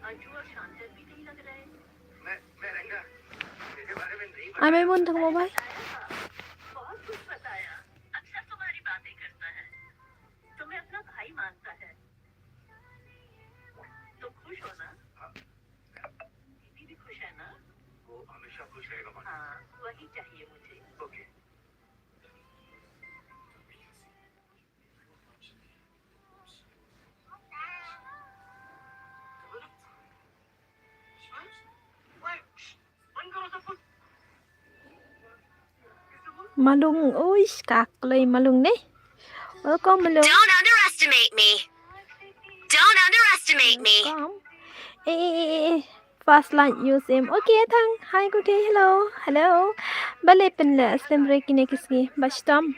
Ai may muntang mo ba? Malung, uy, kaklay malung ni. Welcome malung. Don't underestimate me. Don't underestimate me. Welcome. Fast like you sim. Okay, thang. Hi, good day. Hello. Bale penla stem rekine kiski. Bastam.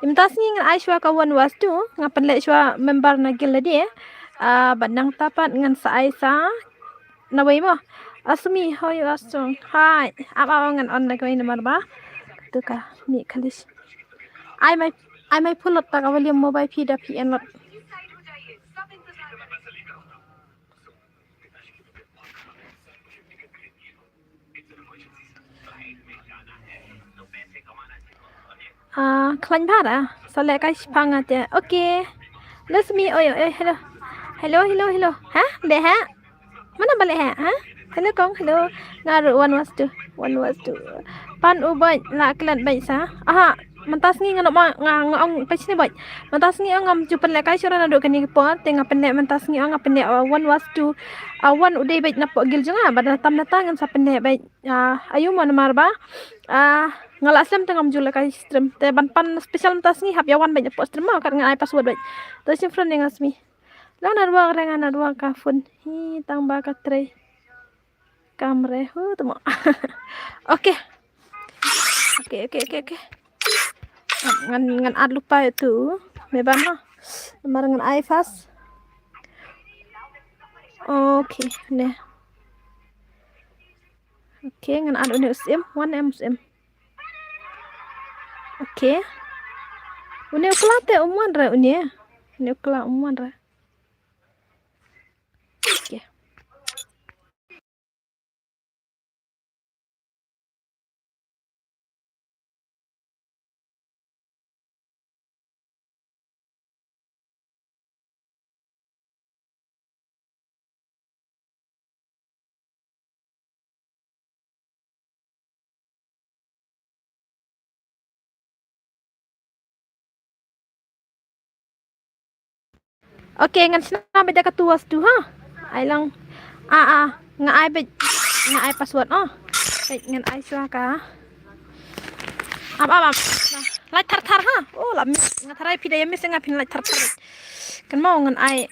Imtasni ngan Aishwa kawan was tu. Ngapan le Aishwa member na gila dia. Bandang tapat ngan sa Aisa. Nawai mo. Asumi, how you are strong? Hi. Apa ngan on na kau ini marba. Tu ka ni kalis. I may pull up the volume mobile PWP and not. Klan para. So like I spang at okay. Let's me. Oh, hello. Huh? Le ha? Mana balik ha? Hello kong. Hello. Ngaru one was two. Pan ubay la klan bay sa. Aha. Mantas ngi ngano ngong pa sini boy. Mantas ngi ngam jupan le kai sura na do kani po tenga penne mantas ngi ngam penne one was two. One uday bay na po gil junga bada tam na tangan sa penne bay ayu mon marba. Ngala aslam tengam jula kai stream te ban pan special mantas ngi hab ya one bay na po stream ma kat ngai password bay. To sin friend ngas mi. Lang na ruang renga na ruang ka phone. Hi tang ba ka tre. Kamre hu temo. Okay. Ngan ad lupa itu meban ha nomor ngan iFast. Okay ne ngan ad ini usim 1M usim. Okay une ukla te umuan ra une ukla umuan ra. Okay. Okay, ngan sina beda katuas tu ha. Ai lang nga ai password ngan ai sua ka. Am. Lai thar ha. Oh la nga tharai pidai mis nga pin lai thar. Kan mau ngan ai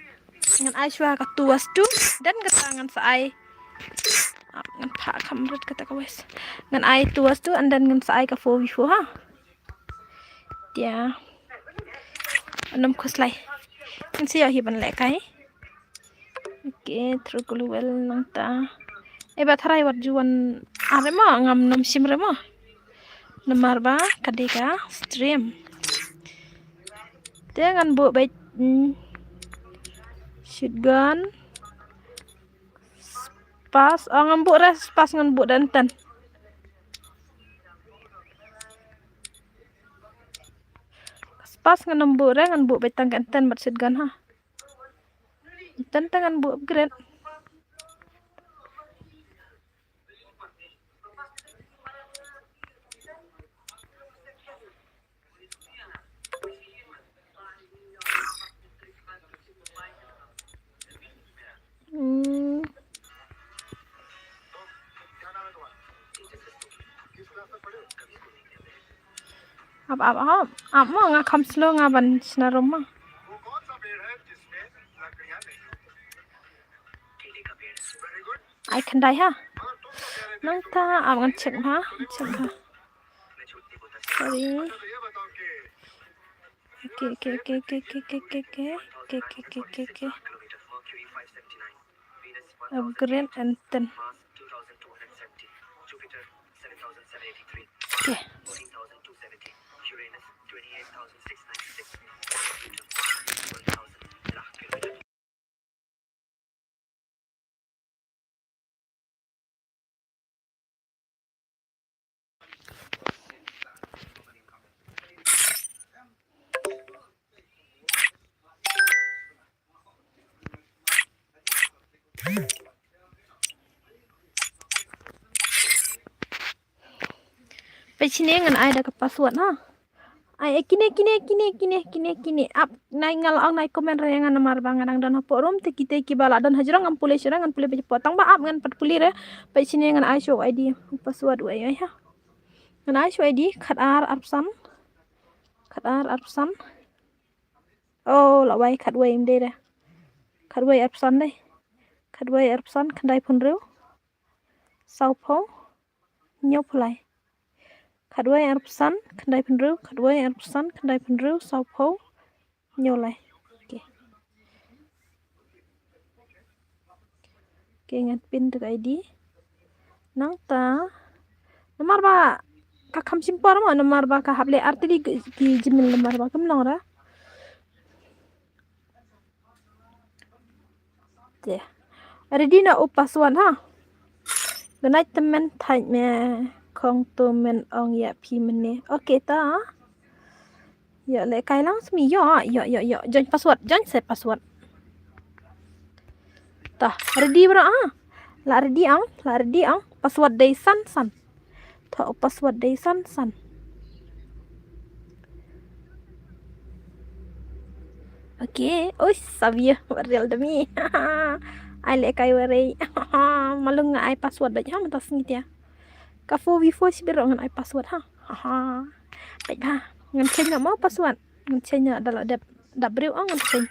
sua katuas tu dan ketangan sa ai ngan pa kamrut kata ka wes. Ngan ai tuas tu and then ngan sa ai ka fo before ha. Dia anam khoslai. Kan siya hiban lekai. Okay, through well nang ta. Eba tharai wat juan are mo ngam nom sim re mo. Namar ba kadika stream. Dengan bu bait shotgun. Pas ngambu res pas ngambu dantan. Pas ngambu re ngambu bait tangkan bat shotgun ha. Tantangan bu upgrade. Ab mo nga kam slow nga ban sina roma. I can die ha. Nang ta ab ngan check ha. Sorry. Okay. Upgrade and then. Okay. ไปชิเนงันไอเดกับ password ฮะไอkini up nai ngal ang nai komen rengan namar bangan ang dan haporum te kita kibala dan hajrang am pule baca potang ba up ngan pat pulire pa sini ngan I show ID password wa ya ngan I show ID khat ar arpsan oh la wai khat wai im de khat wai arpsan dai khandai phunru sau pho nyop lai khadwai arpsan khandai phunru sau pho nyolai oke ngat pin tuk ID nang ta nomor ba ka kham simpar ma nomor ba ka hable artli ki jimil nomor ba kam nong ra te ready na up password ha ganai temen thai me khong to men ong ya phi mene oke ta ya le kai lang smi yo join password join set password ta ready bro la ready ang password day san ta password day san oke oi sabia real demi ai le kai wari malung ai password dah ha matas ngit ya ka fo vi fo sibiro ngan ai password ha baik ba ngan chen mau password ngan chen adalah w ngan chen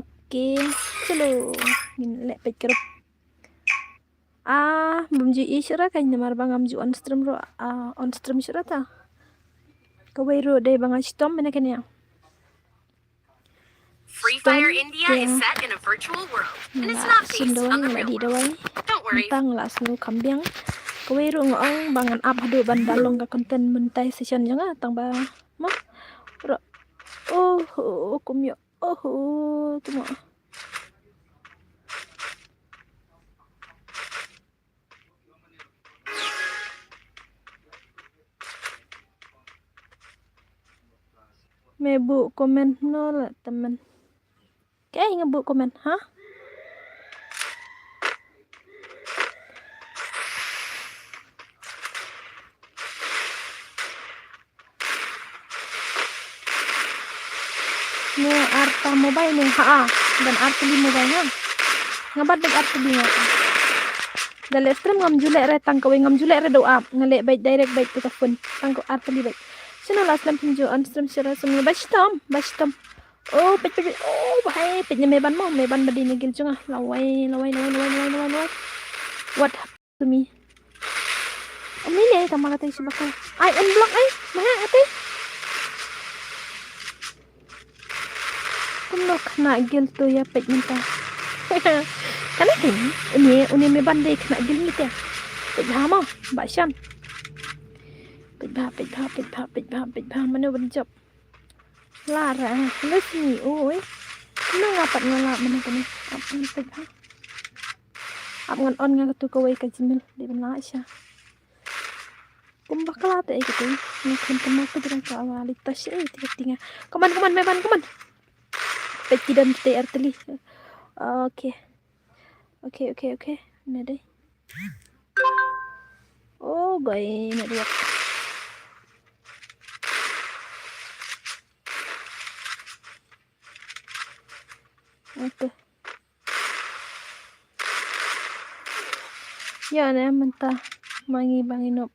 oke chalo min le baik kero bumji isra kan namar bangam ju on stream isra ta ka wairu dai banga stom mena kan ya Free Fire India is set in a virtual world, and it's not based on the real world. Don't worry. Tang la snu kambiang kawairu ngong bangan up hadu bandalong ka konten mentai session janga tang ba ma kumyo tumo mebu komen no la temen kayak ngebu komen ha ni arta mobile ni dan arta di mobile ha ngabat dek arta di ngata dale stream ngam julek re tang kawe ngam julek re do up ngale baik direct baik ke phone tang ko arta di baik sino last lam pinjo on stream sira semua bastom pet bahai petnya meban badi negil junga lawai what happened to me ini nih tama kata isi bakal ai unblock maha ate kumno kena gil tu ya pet minta kana kin ini meban dei kena gil ni ya pet hama bashan pet ba mana benjop lara lesni oi no ngapat ngala mana kani apa pet ha ngan on nga tu kawai ka jimil di bana isya kumbakala ta gitu ni kun temak tu berang ka awali tas tinga kaman meban kaman peti dan te arteli oke nah deh gay na dia oke ya ne mentah mangi banginop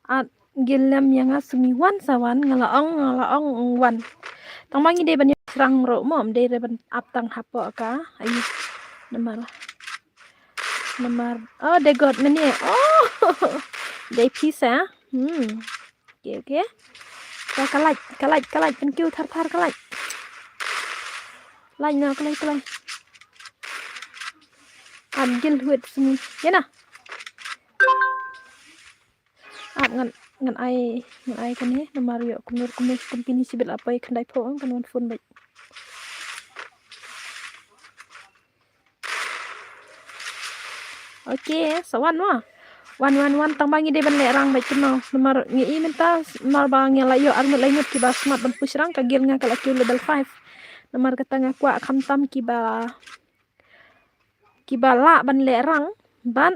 at gilam yang asumi wan sawan ngalaong wan tang mangi de ban serang ro mom de ban ap tang hapo ka ayu nomor de god meni de pisa oke kalaj pen kiu thar kalaj laj na kalaj gil huet sini ya na ngan ai kan ni nomor yo kumur kumpini sibil apa kandai po kan wan phone baik oke sawan wan tang bangi de ban le rang baik kenal nomor ngi minta nomor bang yang layo armut lainut ki ba smart ban push rang kagil nga kala ki level 5 nomor kata nga kwa khamtam ki ba Kibala ban le rang ban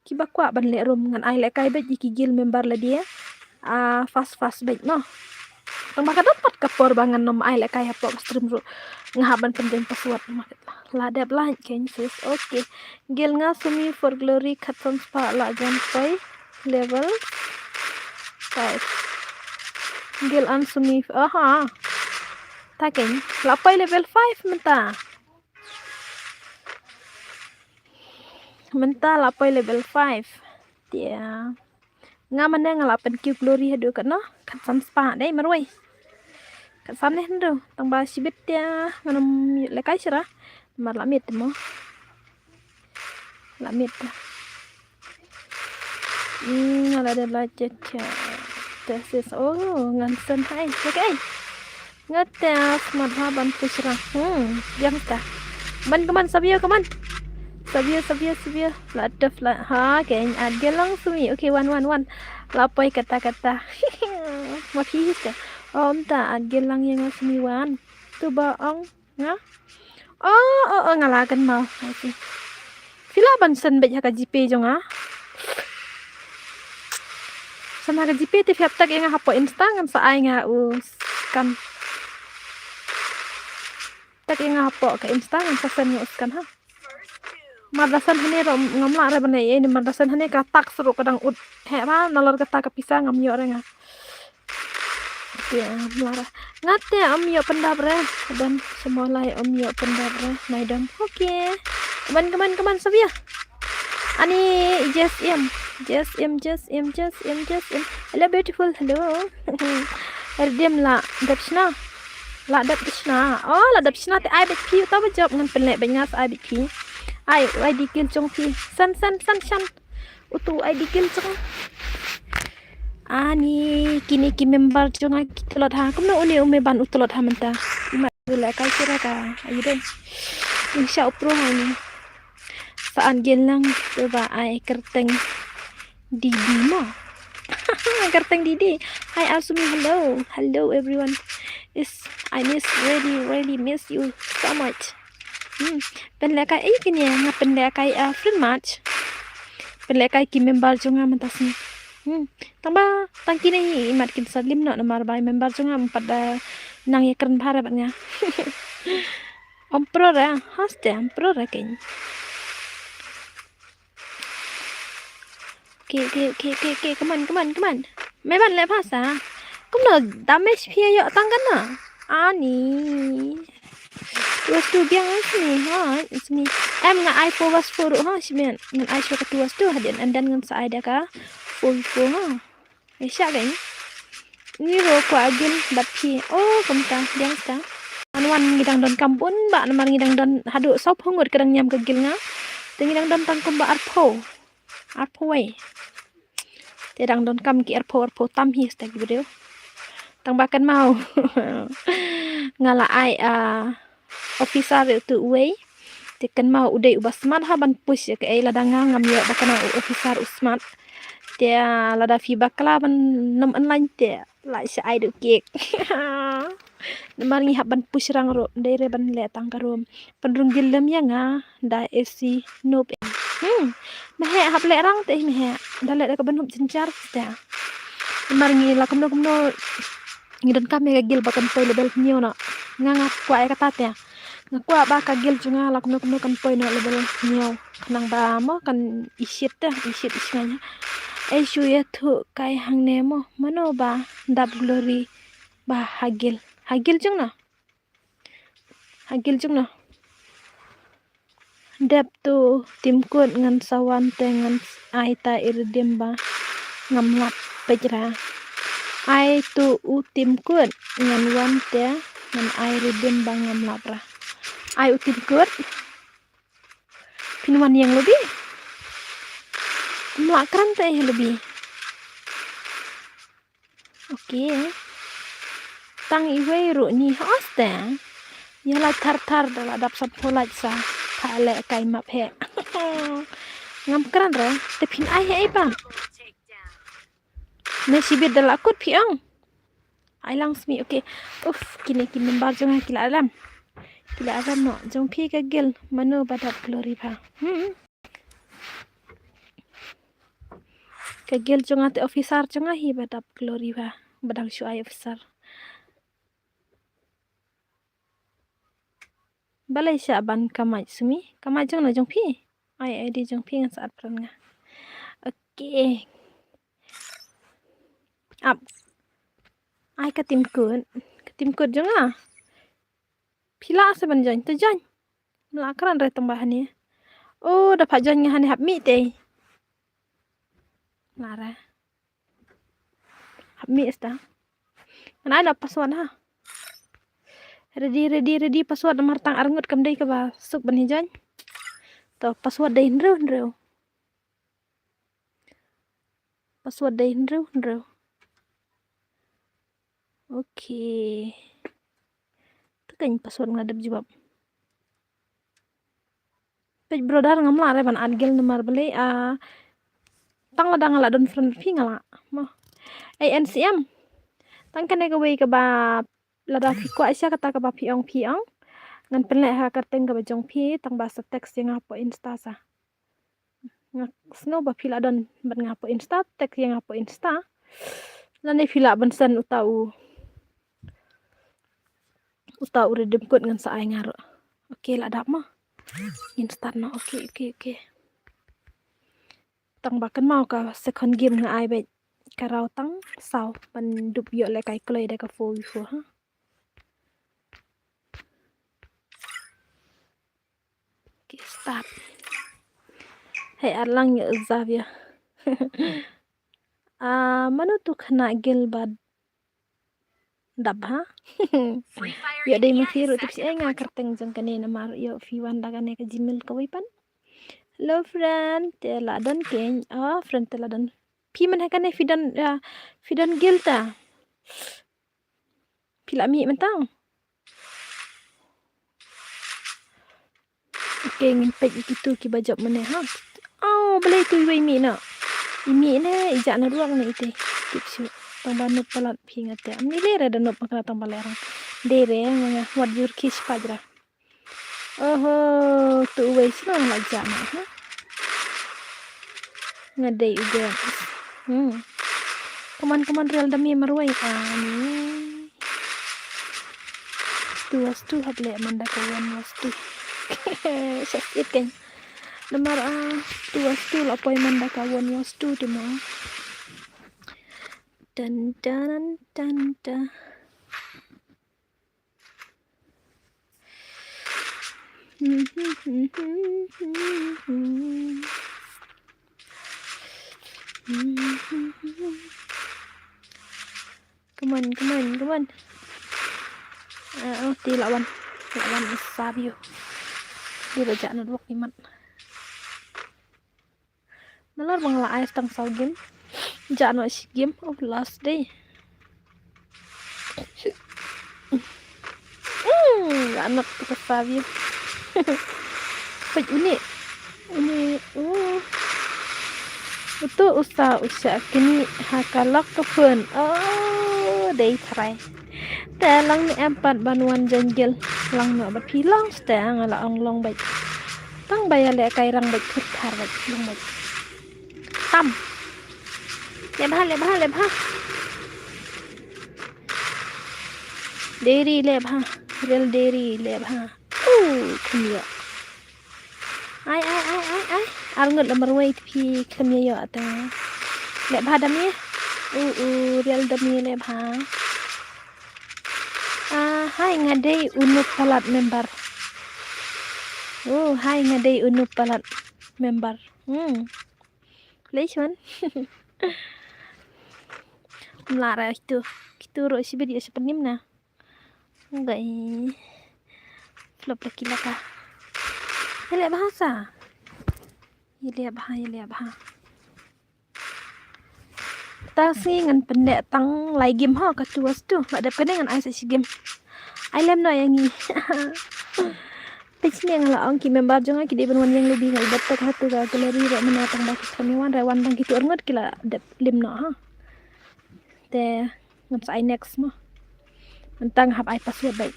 kiba kwa ban le rum ngan ai le kai bet gil member la dia fast bet no tang baka dapat kapor bangan nom ai le kai hapo stream ru ngahaban penting password maket la dep lain ken sis okay gil nga sumi for glory khatam spa la jam poi level 5 gil an sumi aha ta ken la poi level 5 menta la poi level 5 dia nga mana nga la pen Q glory hadu kan no khatam spa dai maroi kat sam ne ndo tang ba sibit dia nganam le kai sira mar la mit mo la mit ngala de la cha tesis ngan sen hai okay ngetes madha ban pusra diam ta ban kaman sabia la def la ha ken ada langsung okay one lapoi kata-kata ma phis ta om ta agel lang yang sumi wan tu ba ong nga ngala kan mau sila ban sen bet ka GP jong sana ka GP ti fiap tak yang hapo insta ngan sa ai nga kan tak yang hapo ka insta ngan sa sen uskan ha madrasan hane ro ngamla ra bane ini madrasan hane ka tak seru kadang ut hera nalar kata ka pisang ngam yo renga ya melara ngate om yo pendap re dan semolai om yo pendap re naidam okay kaman sabia ani just hello beautiful hello erdem la dapsna la dapsna te ai bet pi ta ba job ngan penlek bangas ai bet pi ai dikil chong pi san utu ai dikil chong ani kini ki member chong utulot ha kumno uni ban utulot ha menta ma la kai sira ka ayu den insya upro ha ni saan gelang coba ai kerteng didi mo kerteng didi hi asumi hello everyone I really miss you so much penlekai kini nga penlekai friend match penlekai ki member jonga mantasni tamba tangki nei imat kin salim no namar bai member jonga pada nang ye keren phara batnya om pro ra haste om pro ra ken okay come on me ban le phasa kumno damage phia yo tangkan na ani was tu biang ni ha it's me em nga I for was for ha simen ngan I show ka was tu hadian andan ngan sa ada ka for ha esya kan ni ro ko agin dapi kamta biang sta anwan ngidang don kampun ba namar ngidang don hadu sop hongot kadang nyam ke gil nga ngidang don tangkum ba arpo we tedang don kam ki arpo tam hi sta gitu tang bakan mau ngala ai officer itu way tekan mau udai ubasman haban push ke ai ladanga ngam ya bakana officer usmat dia lada fi bakla ban nam online te lai sa ai du kek namar ngi haban push rang ro dai re ban le tang karom penrung gilem ya nga da AC nope mehe hab le rang te mehe da le ka ban hub jinjar ta namar ngi la kumno ngidan kami gil bakan poi level nyo na nga kwa ay katate ngakwa ba ka gil junga lak no kan poi no level nyo nang ba mo kan isit isnganya ay shuya thu kai hang ne mo mano ba dab glory ba hagil jung na dep tu timkut ngan sawan te ngan aita irdim ba ngamlap pejra ai tu utim kut ngan wan te ngan ai ridin bangam lapra ai utim kut pinwan yang lebih melakran teh lebih okay tang iwe ru ni hoste yala tar dala dap sap holat sa thale kai map he ngam kran ra te pin ai ba nasibit dala kut piang ai langsmi okay kini member jonga kila alam pila akan no jong phi ka gel mano badap glory pha ka gel jonga te officer jonga hi badap glory pha badang shu ai officer balai sha ban kamai sumi kamai jong na jong phi ai di jong phi ngan saat pran nga okay up ai ka tim kut jonga pila asa ban jon to jon melakran re tambahan ya oh dapat jon ngahan hap mi te lara hap mi esta mana ada password ha ready password nomor tang arngut kam dei ka ba suk ban hijan to password dei nreu password dei nreu okay tu kan password ngadep jawab pej brodar ngam la re ban adgel nomor beli tang la dang la don friend phi ngala mo ANCM tang kan ga wei ka ba lada phi ko aisha kata ka ba phiong ngan penle ha ka teng ka ba jong phi tang ba sa text yang apa insta sa ngak snow ba phi la don ban ngapo insta text yang apa insta lane phi la ban san utau redim kut ngan sa ai ngaro okay la dap mah instant no okay tang ba kan mau ka second game nga ai bet karau tang sau ban dup yo le kai kloi da ka fo ha okay start hey arlang ya Xavier mano tu khana gel bad dab ha Free Fire yo dei India ma firu is set tips in a nga karteng jong kane na mar yo fi wan daga ne ka gmail ka wai pan hello friend te la don ken friend te la don phi man ha kane fi don gel ta pila mi man tang okay ngin pej gitu ki bajop mane ha beli tu wei mi na imi ne ija na ruang na ite tips yo tang banut palat phi ngate amni le re danop makna tang balerang dere nga what your kiss pajra tu wei sno la jana ha ngadei uga kaman real dami marwai ani tu was tu hable manda ka one was tu sakit kan nomor tu was tu la poi manda ka one was tu di mo dan come on ti lawan Sabio di baca na dua kimat nalar bang la ais tang sau game jano si game of last day anak ke Sabio pej ini itu usa kini hakalak ke phun day tryแต่ลังนี่แอมปัดบันวันจันเกลลังเนาะบัดพี่ลังสแต่งละองลองใบตั้งใบอะไรไกรังใบทุกทาร์ใบลงใบตั้มเล็บห้าเดรี่เล็บห้าเรลเดรี่เล็บห้าขึ้นเยอะไอ้อาร์เงินละมารวยพี่ขึ้นเยอะแต่เล็บห้าดำเนี่ยเรลดำเนี่ยเล็บห้าhai ngadei unup palat member hai ngadei unup palat member leishman melara itu kituro si video sepenim na enggak flop lagi laka ya bahasa ya bah tasi ngan pendek tang lai game ha ka tuas tu ada kene ngan ai si game ai lem no yang ni pich ne ngala ong ki member jonga ki de ban wan yang lebih ngal betak hatu ga galeri re mena tang ba kami wan re wan tang ki tu ngot kila de lim no ha te ngan sai next mo tang hab ai password baik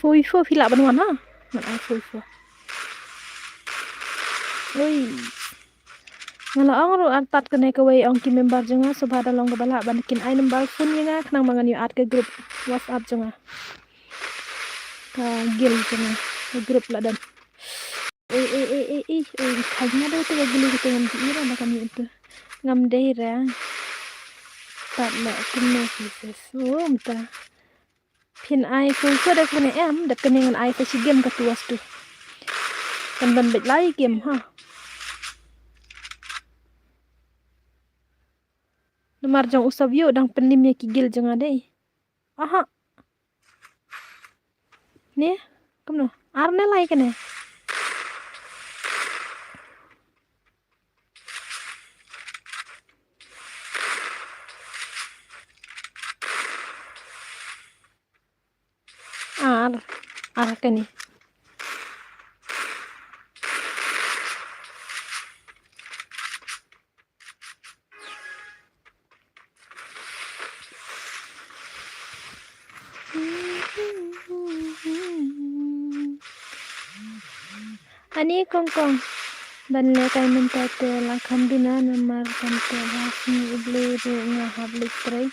Phôi phi lạ bần hoàn ha. Mình ai phôi. Ui. Ngalang ro antat kene ke way ong ki member jenga subhada long ke bala banikin ai nembal phun yenga kenang mangan yu at ke grup WhatsApp jenga. Ka gil jenga. Ke grup ladan. Kayaknya ada tuh gili gitu ngam di ira makan itu. Ngam daerah. Tak nak kena pieces. Oh, mta. Pin ai phun ko dak kene em dak kene ngan ai fa si game ka tuas tu. Kan ban bet lai game ha. Nomar jang usab yo dang penim ya kigil jang adai. Aha. Nih, kamu arne lai kene. Ar kene. Ani kongkong. Banle kay mentate la kambina namar kante hasni uble de nga hablik tray.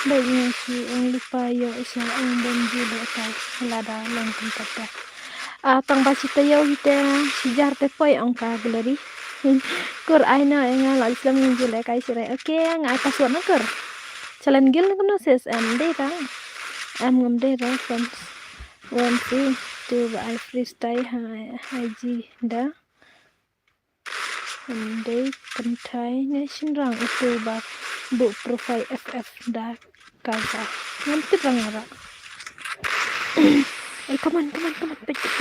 Baik nga si ang lipayo isa ang bonji de kay halada lang kantata. Tang basita yaw hite si jarte poy ang kaglari. Kur aina nga la islam ng jule kay siray. Okay, nga paswad na kur. Chalan gil na kuno sis de ta. Ngam de ra friends. 1 2 2 I freestyle haji da. Andai kentai nation rang itu bak bu profile FF da kaza. Nanti rang ara. Come on. Pecik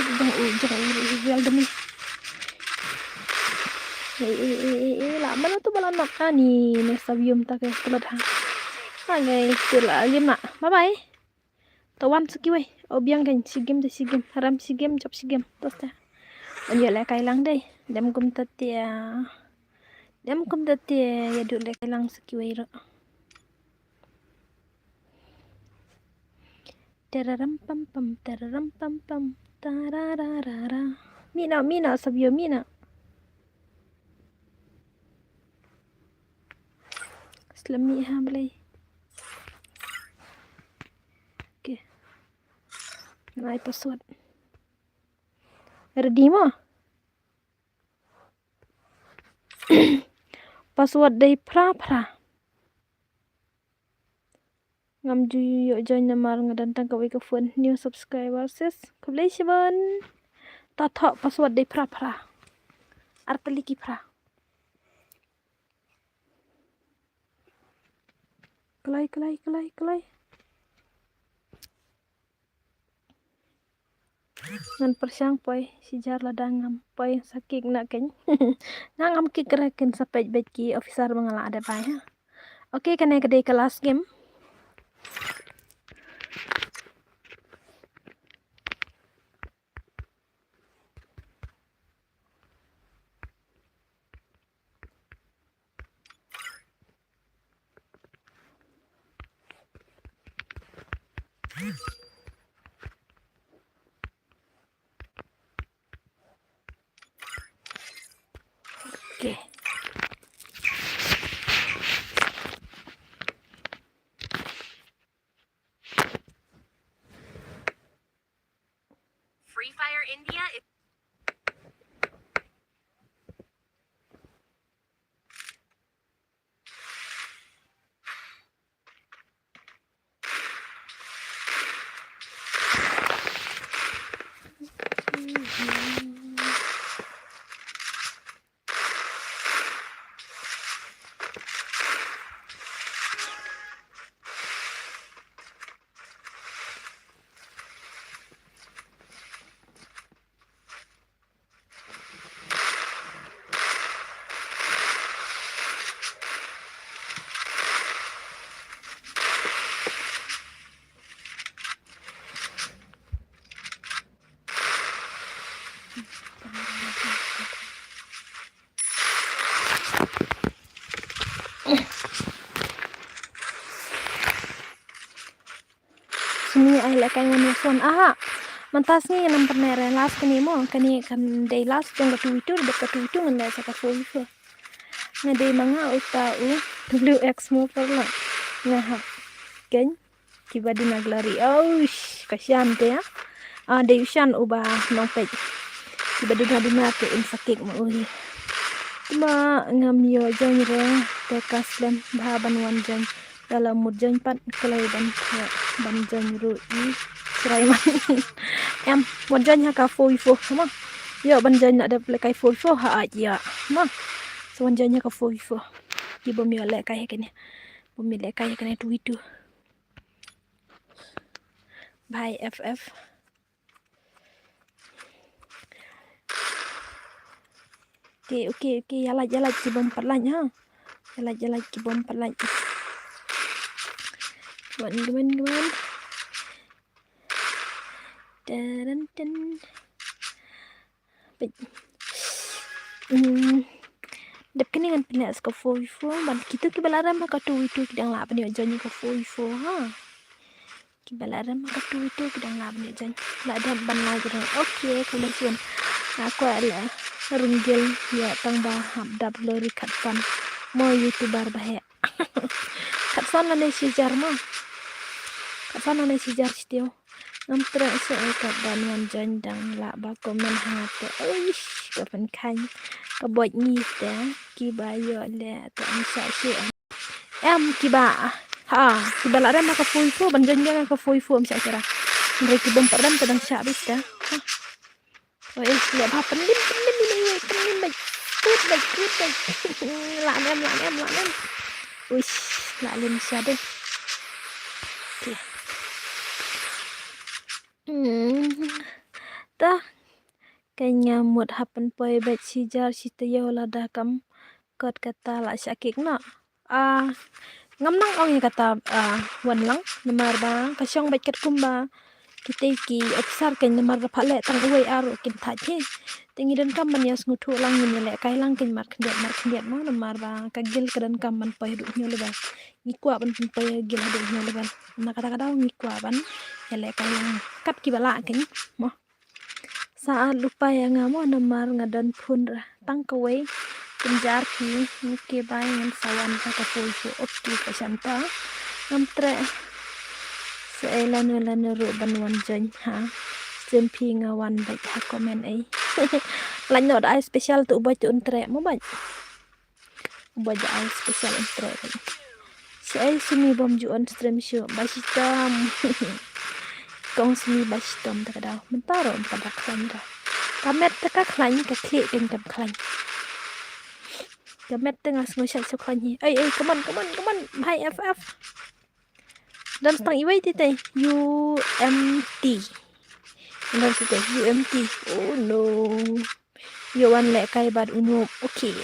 jangan demi. Lama na to bala nak ni sabium ta ke kulat ha. Guys, sila game na. Bye bye. Tawan sekiwe. Obiang kan si game haram si game job si game. Terus dah. Anjir lah kai lang deh. Dem kum tatia ya duk le kai lang sekiwe ro. Tararam pam pam tarararara. Mina sabio mina. Selami ha belai. Okay. Nai password. Ready mo? Password day pra. Ngam ju join namar ngadantang kawai ke phone new subscribers sis. Kublai siban. Tathok password day pra. Arteliki pra. Kelai. Ngan persyang poi si jar ladangam poi sakik nak ken. Nangam ki keraken sampai beki officer mengala ada pai ha. Oke, kena kedai kelas game. Oke. Free Fire India is Sini ay lakay mo son. Aha. Mantas ni nam pernere last kani mo kani kan day last jong itu ngenda saka foifu. Ngade mga utau WX mo perla. Ngaha. Kan tiba di naglari. Oh, kasihan teh ya. Day usian ubah nongpej. Tiba di nati insakik mo uli. Cuma ngamyo jong re tekas dan bahaban wan jong dalam mudjong pat kelai ban jong ru i serai man. Em ban jong ha ka foifu ma. Yo ban jong nak ada kai foifu ha aja. Ma. So ban jong ka foifu. Ki bom yo le kai kene. Bom le kai kene tu. Bye FF. Oke, jalan ki bom perlan ha. Jalan ki bom perlan. Gimana. Dan. Dep kini kan pilih ska foifu ban kita ki balaram ka tu itu kidang la pani jonyi ka foifu ha. Ki balaram ka tu itu kidang la pani jonyi. La dan ban la jero. Oke, kemudian aku ala runggel ya tang ba habdab lori katfan mo youtuber bahe. Katfan la ne sijar mo. Katfan la ne sijar sitio. Ngam tra se ka ban wan jandang la ba komen ha te. Oish, kapan kan ka bot ni te ki ba yo le to sa se. Em ki ba ha ki ba la ram ka foifu ban jandang ka foifu am sa kira. Ndai ki bom padam kadang sa bis ta. Ôi lihat apa penin baik lạ em ui lạ lên xa đây kìa ta kayaknya mood happen poi baik sijar sitayo lada kam kot kata la sakik na ngam nang ong kata wan lang namar ba kasyong baik kat kumba kita ki obsar kan namar phale tang uai aro kin thaje tingi dan kam man yas ngutu lang ni le kai lang kin mar khndiat ma namar ba kagil kadan kam man pai du nyole ba ni kwa ban pai gil du nyole ban na kata ni kwa ban le kai lang kat ki bala kin mo saat lupa ya ngamo namar ngadan phun ra tang kawai pinjar ki ke bai ngan sawan ka foifu opti ka santa ngamtre Lanu ru banwan jen ha sempi ngawan baik ha komen ai lan no ai special tu buat tu entre mo ban buat ai special entre si ai sumi bom ju on stream show basitam kong sumi basitam ta kada mentaro pada klan da kamet ta ka klan ka klik den kam klan kamet tengah ngosyak so klan ni ai come on hai ff dan setang iwai tite UMT dan tite UMT oh no Yowan le kai bad unup okay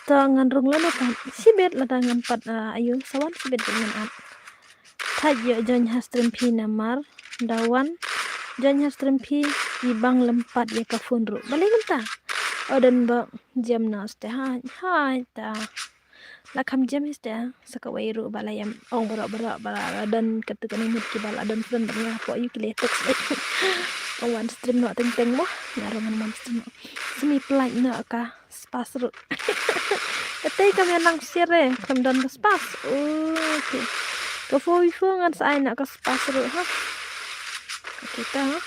tangan rung lana kan sibet la tangan pat ayu sawan sibet dengan at tajo jon hastrim pi namar dawan jon hastrim pi ibang lempat ya ka funru balik ta odan ba jam nas te hai ta la kam jam iste saka wairu balayam ong bara dan ketukan imut ki bala dan friend bernga po yu ki letex one stream no teng mo ngarongan man stream semi play no ka spasru Katay kami nang sire kam dan ka spas okay ka foi ngan sa ay na ka spasru ha kita ha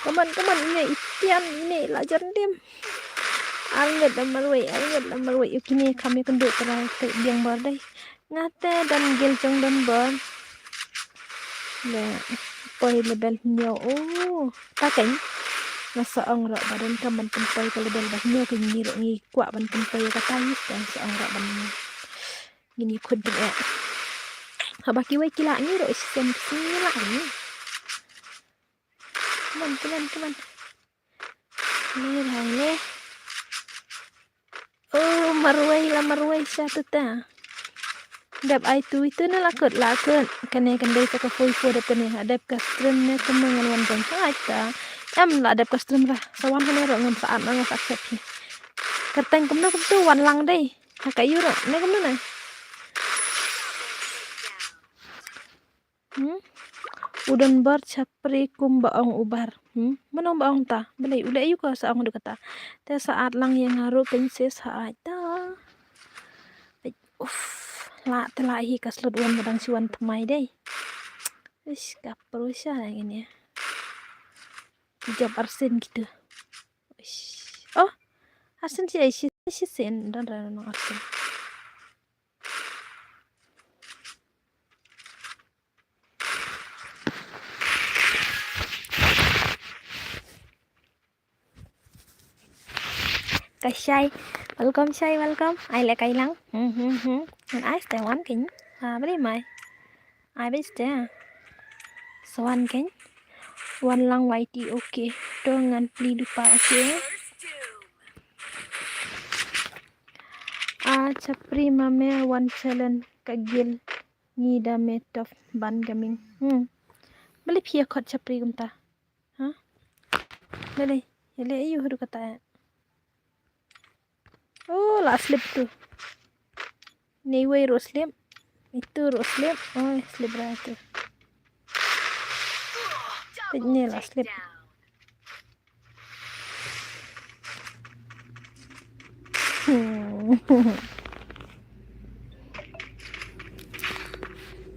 kaman ini itian ini lajar dim Arnget lamar wei ukini kami kenduk kera ke biang bardai ngate dan geljong dan bar le poi lebel nyo taken nasa ang ra badan kaman tempai ke lebel bah nyo ke ngiro ngi kwa ban tempai ka tayis dan sa ang ra ban gini kud be habaki wei kila ngiro isen sila ni Come on. Le. Oh, marway satu ta. đẹp ai tu itu na lakut kene kan dari ka foi fo dep ne adep ka stream ne kemengan wan jon sa ta em la adep ka stream ra sawan hene ro ngam saat na sak sep hi kerteng kum na kum tu wan lang dei ka yu ro ne kum na udan bar chapri kum baong ubar manong baong ta belai udah ayu ka saong de kata te saat lang yang ngaru penses saat ta uff la telahi kaslut wan badang siwan temai deh ish kapro sya gini ya job arsen gitu ish oh arsen sih sen dan arsen Kak Syai, welcome Syai, welcome. Ai lại cây lắng. Mình ai sẽ quán kính. Beri mai. Ai biết sẽ. Swan kính. One lang whitey okay. Dengan pli lupa okay. Chapri mame one challenge kagil ngida metof ban gaming. Beli pia kot chapri gumta. Beli. Ele ayu huru kata. Oh, lah slip tuh. Niway ro slip. Itu ro slip. Oh, slip berarti. Ini lah slip.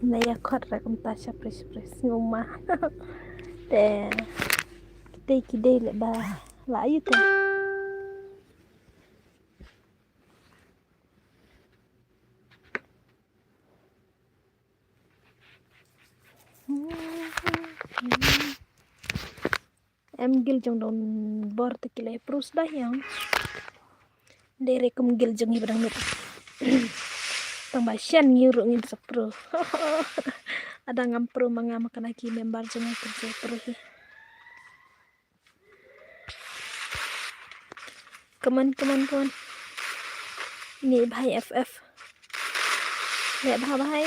Naya kot ra kum ta pres nguma. Te kidai le ba la ayu tu. Em gil jong don bor te kilai prus dah yang dere kum gil jong ibrang nut tambah shan nyuruh ngin sepro ada ngampro manga makan lagi member jong kerja pro hi kaman ini bahai FF lihat bahai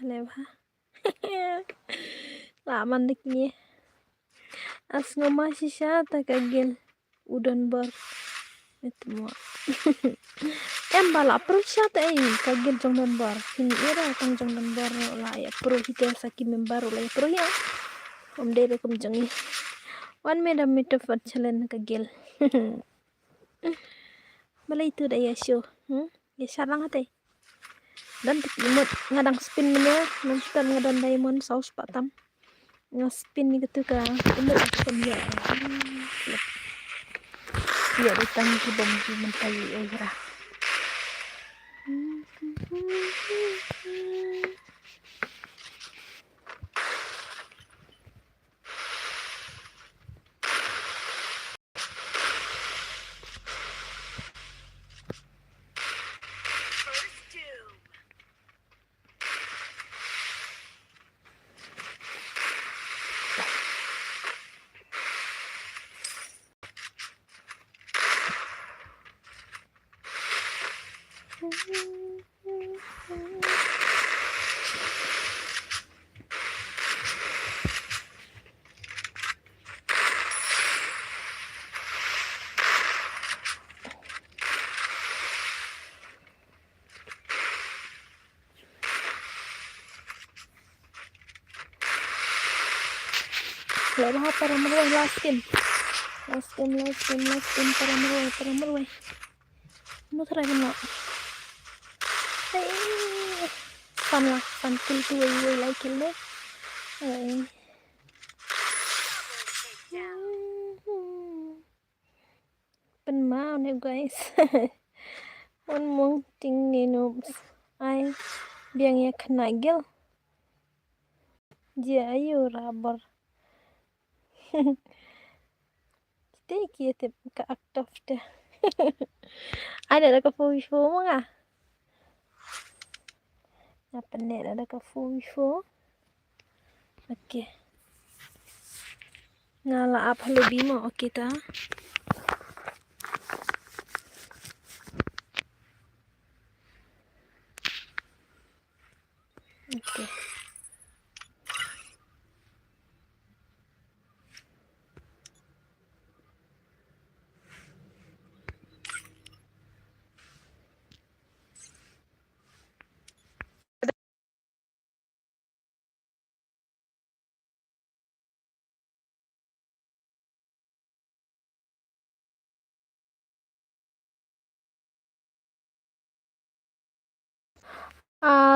lebha laman diknya as ngoma sisa tak kagil udan bar itu mau em bala pro syat kagil jong dan bar ini era tang jong dan bar la ya pro hitel saki member la ya pro ya om dere kum jongi one made a meet of challenge kagil bala itu dah ya show ya sarang hate dan imut ngadang spin mana nanti ngadang diamond saus patam ngaspin gitu ka imut dia ya datang ke bom mentai era Lepas para meruai last game para meruai mau try mana fan kill tu way like kill deh pen mau nih guys one more thing noobs ai biang ya kena gil dia ayo rubber kita tip ke aktif deh ada ka fo mga Apa net ada ka fo. Okey. Ngala apa lebih mo okey ta. Okey.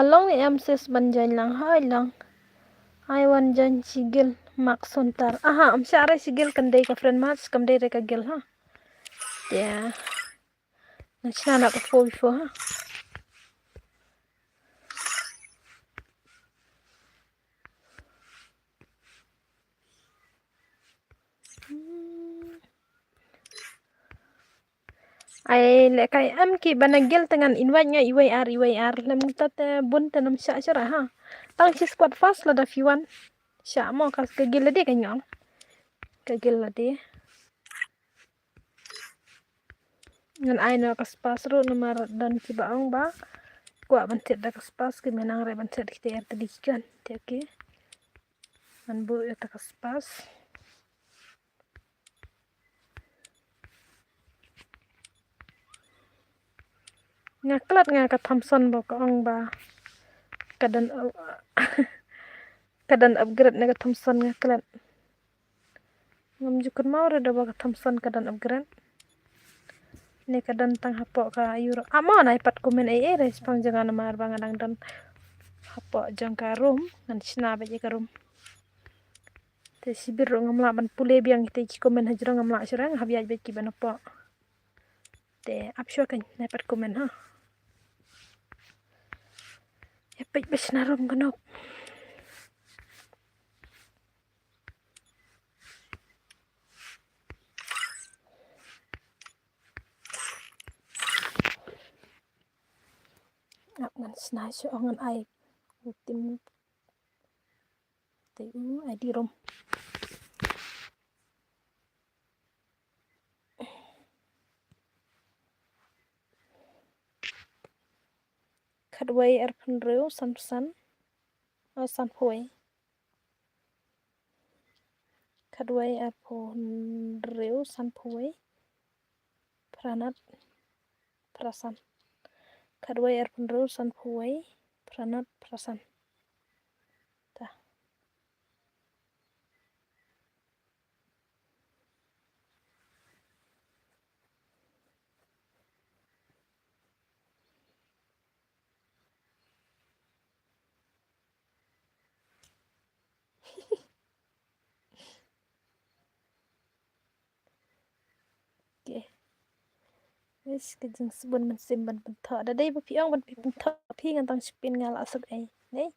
Long ni am ses banjan lang hai lang. Hai wan jan sigil mak sontar. Aha, am syare sigil kandai ka friend mas kandai re ka gil ha. Ya. Nachna na ka fo ha. Ai le kai am ki banagil tangan invite nga iway ar lam tat bun tanam sya syara ha. Tang si squad fast la da fiwan. Sya mo kas ka gil de kanyang. Ka gil la de. Ngan ai na kas pas ro nomor dan ki baang ba. Kwa ban set da kas pas ki menang re ban set ki ter tadi kan. Te ke. Man bu eta kas pas. Ngaklat nga ka Thompson ba ka ong ba. Kadan kadan upgrade na ka Thompson ngaklat. Ngam jukun mau re da ba ka Thompson kadan upgrade. Ni kadan tang hapok ka euro. Amo na ipat komen respang jangan mar bang adang dan hapok jang ka room ngan sna ba je ka room. Te sibir ro ngam la ban pule biang te ki komen hajra ngam la sira ngam biaj be ki ban hapok. Te ap sure kan na ipat komen ha. Epik besna room kanop. Ngan sna syo ngan ai tim te ai di room. Kadway erpun reu san hoi. Kadway erpun reu san hoi. Pranat prasan. Kadway erpun reu san hoi. Pranat prasan. Ta. Okay. Wis kejeng sebun man simban bentha. Da dai ba piang ban pi bentha pi ngan tang spin ngal asuk ai. Nei.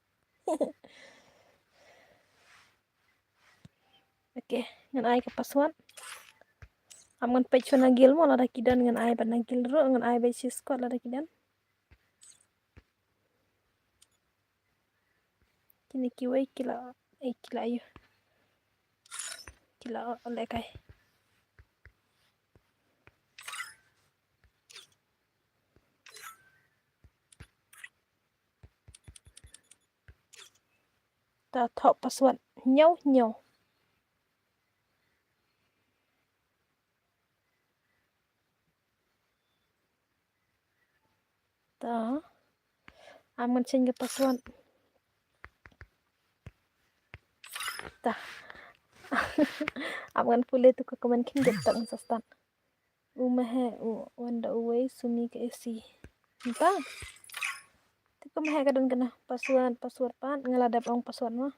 Okay, ngan ai ka password. Am ngan page na gil mo la da kidan ngan ai ban gil ro ngan ai ba si squad la da kidan. Kini kiwai kila ayu. Kila oleh kai. Ta thọ password nhau. Ta. Am ngan change password. Ta. Am ngan pule tu ka komen kin get tak sa start. Umahe wanda uway sumi ke esi. Ta. Tikum he kadang kena password pan ngaladap ong password mo.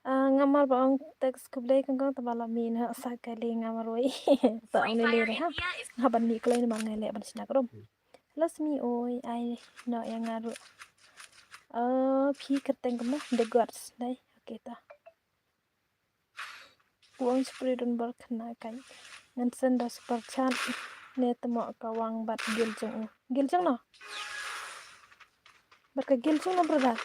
Ngamal ba ong text kublay kang tabala min ha sa kali ngamal roy. Ta Free ong Fire nilire ha. India is Haban ni klay na mga ban sinakrom. Lasmi oy ay no yang ngaru. Phi kateng kama the gods dai. Okay ta. Uang spirit dan berkena kai. Ngan senda super chat ne temo kawang bat giljeng no. Berkegil cuma berada.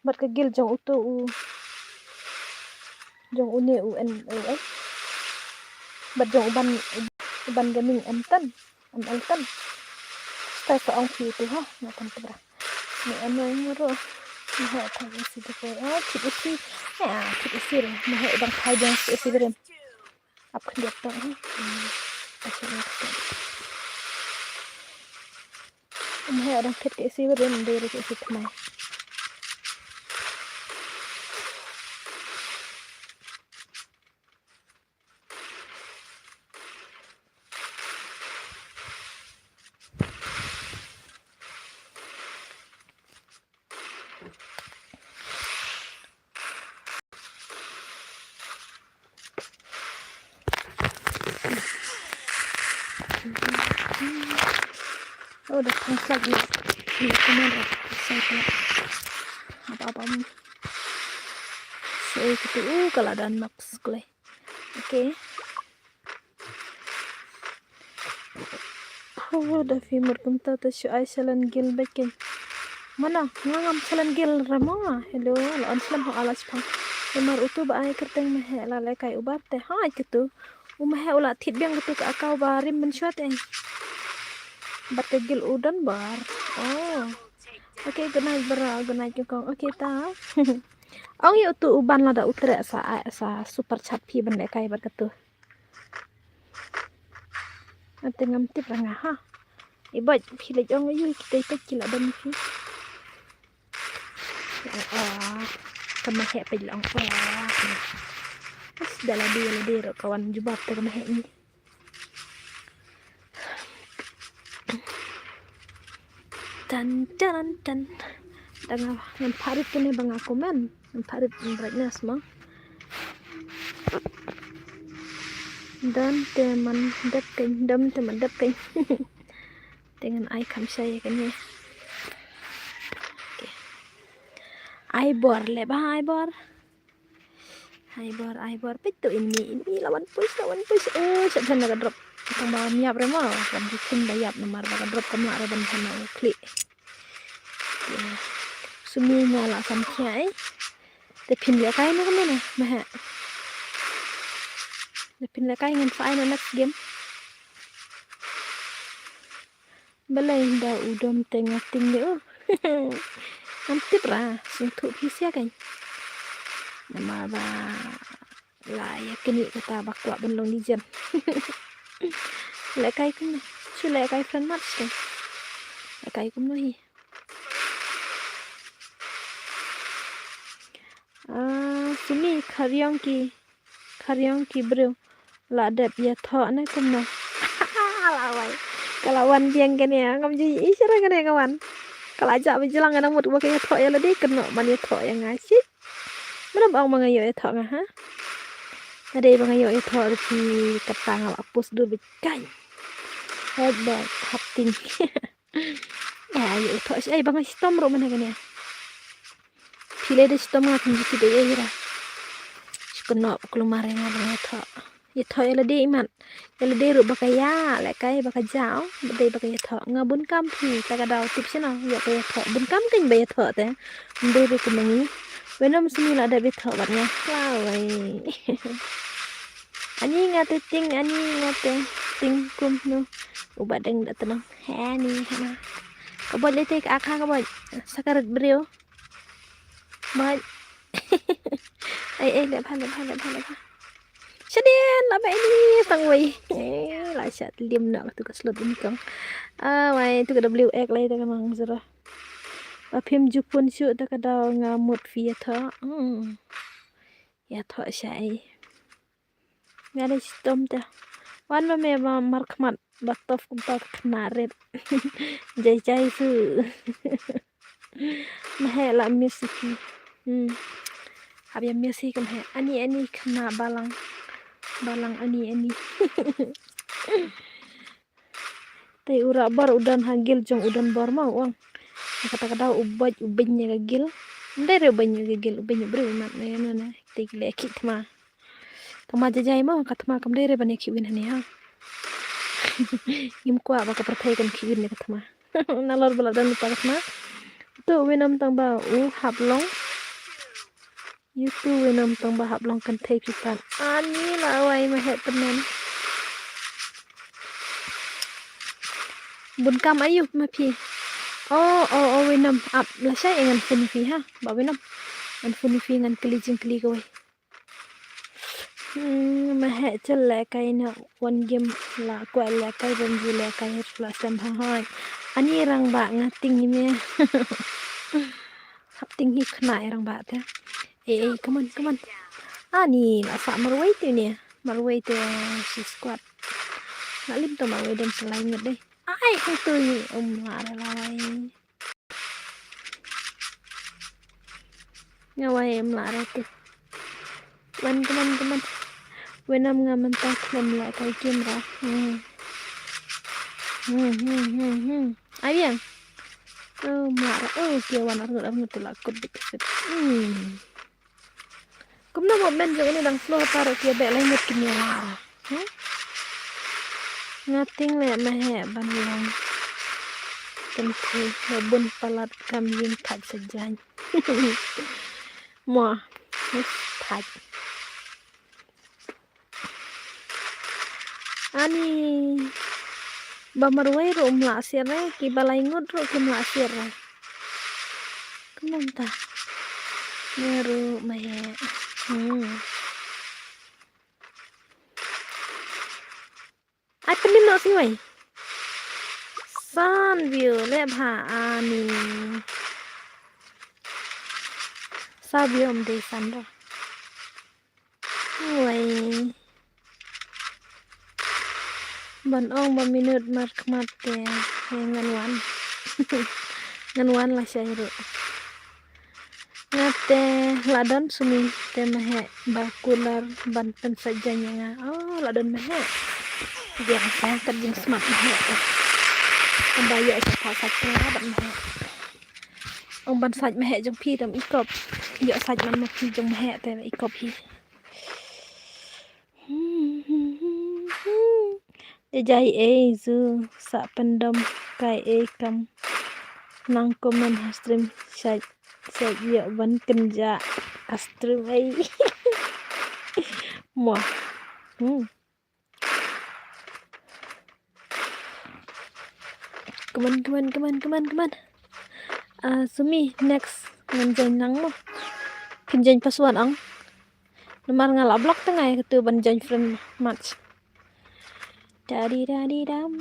Berkegil jong utu u. Jong une u en u. Bật jong uban gaming antan. Antan. Stay sa ang tu ha. Natan tu bra. Ni ano yung ro. Mahe thang isi ko. Thit isi. Thit isi re. Mahe bang thai jong isi re. Ap khndiap tang ha. Mahe orang thit isi re ndai re isi thmai. Udah selesai ini kemarin saya apa saya gitu kalau ada nox gue oke. Udah fimur kumta tuh ay salan gil bakin mana ngam salan gil rama hello lawan salam ho alas pang emar utu ba ay kerteng mehe lalai kai ubat teh ha gitu umahe ulat thit biang gitu ka akau barim mensyuat Berkegil udan bar. Oh. Oke, good night kong. Oke, ta. Ong yu tu uban lada utre sa super chapi bende kai berketu. Ate ngam tip ranga ha. Ibat pilih ong yu kita kecil dan fi. Kemahe pe long. Terus dah ladi kawan jubab te kemahe ni. Dan dengan parit kene bang aku men parit brightness mah dan teman depkin dengan icon saya kene Aibor leba Aibor pitu ini lawan push saya nak drop tambah miap remo kan bikin bayap nomor bakal drop kemana dan sana klik sumi ngala sam kiai te pin le kai na kemana mah te pin le kai ngan fai na next game balai da udom tengah ting deu nanti pra suntuk pisia kan nama ba la yakin kata bakwa benlong dijen le kai kum chu le kai friend match kan le kai kum no hi sini karyong ki bro la dep ya tho na kum no lawai kalawan biang kan ya ngam ji isra kan ya kawan kalau ajak berjalan kan mut pakai tho ya ladi kena man ya tho yang ngasih mana bang mangayo ya tho ngah ha ada bang ayo ya tho di ketang apus du bikai hebat hapting ayo tho ai bang sistem ro mana kan ya pilih de sistem ngah kunci de ya kena kelumar yang ada ya tho ya ladi iman ya ladi ru pakai ya lekai pakai jauh bade pakai tho ngabun kam phi ta ka daw tip sina ya pakai tho bun kam kan bay tho te de be kemengi wenam sini la ada be tho batnya lawai ani ngate ting kum no ubadeng da tenang hani hana kabot lete ka akha kabot sakarat brio ba ai le pha Shadian apa ini tangway lại sợ liêm nợ tôi có slot ini kong mày tôi có WX lấy tôi mang zero và phim chụp pun shoot tôi có đào ngamut phía thọ ya thọ sai nghe đây sistem ta wan mà mẹ mà mark mat batof cũng tao kena red jai su mah la music habis music kan ani kena balang ani tei ura bar udan hagil jong udan bar mau uang kata ubenya gagil ndere ubenya gagil ubenya bro mat na tei leki tma jajai mau katma kam dere bane ki win hani ha Im kwa ba ka perthai kan khibin ne kathma nalor bala dan lupa kathma tu winam tang ba hablong YouTube winam tang ba hablong kan thai pipan ani la wai ma het tenan bun kam ayu ma phi winam up la sai ngan funi fi ha ba winam ngan funi fi ngan kli jing kli ko mà hệ chân lẹ cây nè one game là quậy lẹ cây bên gì lẹ cây hết là xem hoi anh ấy rằng bạn ngã tình như mẹ hấp tình hít khải rằng bạn thế ê come on ani là phạm marway tu nè marway tu si squad là lim tu marway dan selain ngật đây ai không tu là lai ngawai em là ra tu teman Wenam nga mentah klem la kai kim ra ayang mara kia wana ngut la kod dik set kum na moment jang ini dang flow taro kia be lai ngut kimya la ngating le ma he ban long kan thi bun palat kam yin thaj sajany mo thaj ani ba marway ro umla sirre ki balai ngut ro ki mla sirre kumonta meru mahe ai penim no sing wai san view le bha ani sa view de san ro wai ban ong ba minute mar khmat te ngan wan la shairu ngate ladon sumi te mahe ba kular ban pen sajanya nga ladon mahe dia sa kan jing smart mahe kembaya sa sa ban mahe ong ban saj mahe jong phi tam ikop yo saj man ma phi jong mahe te ikop hi jai zu sa pendam kai kam nang komen stream sai ya ban kenja stream ai mo keman sumi next nganjain nang mo pinjain pasuan ang nomor ngala blok tengah ketu ban jain friend match dadi dam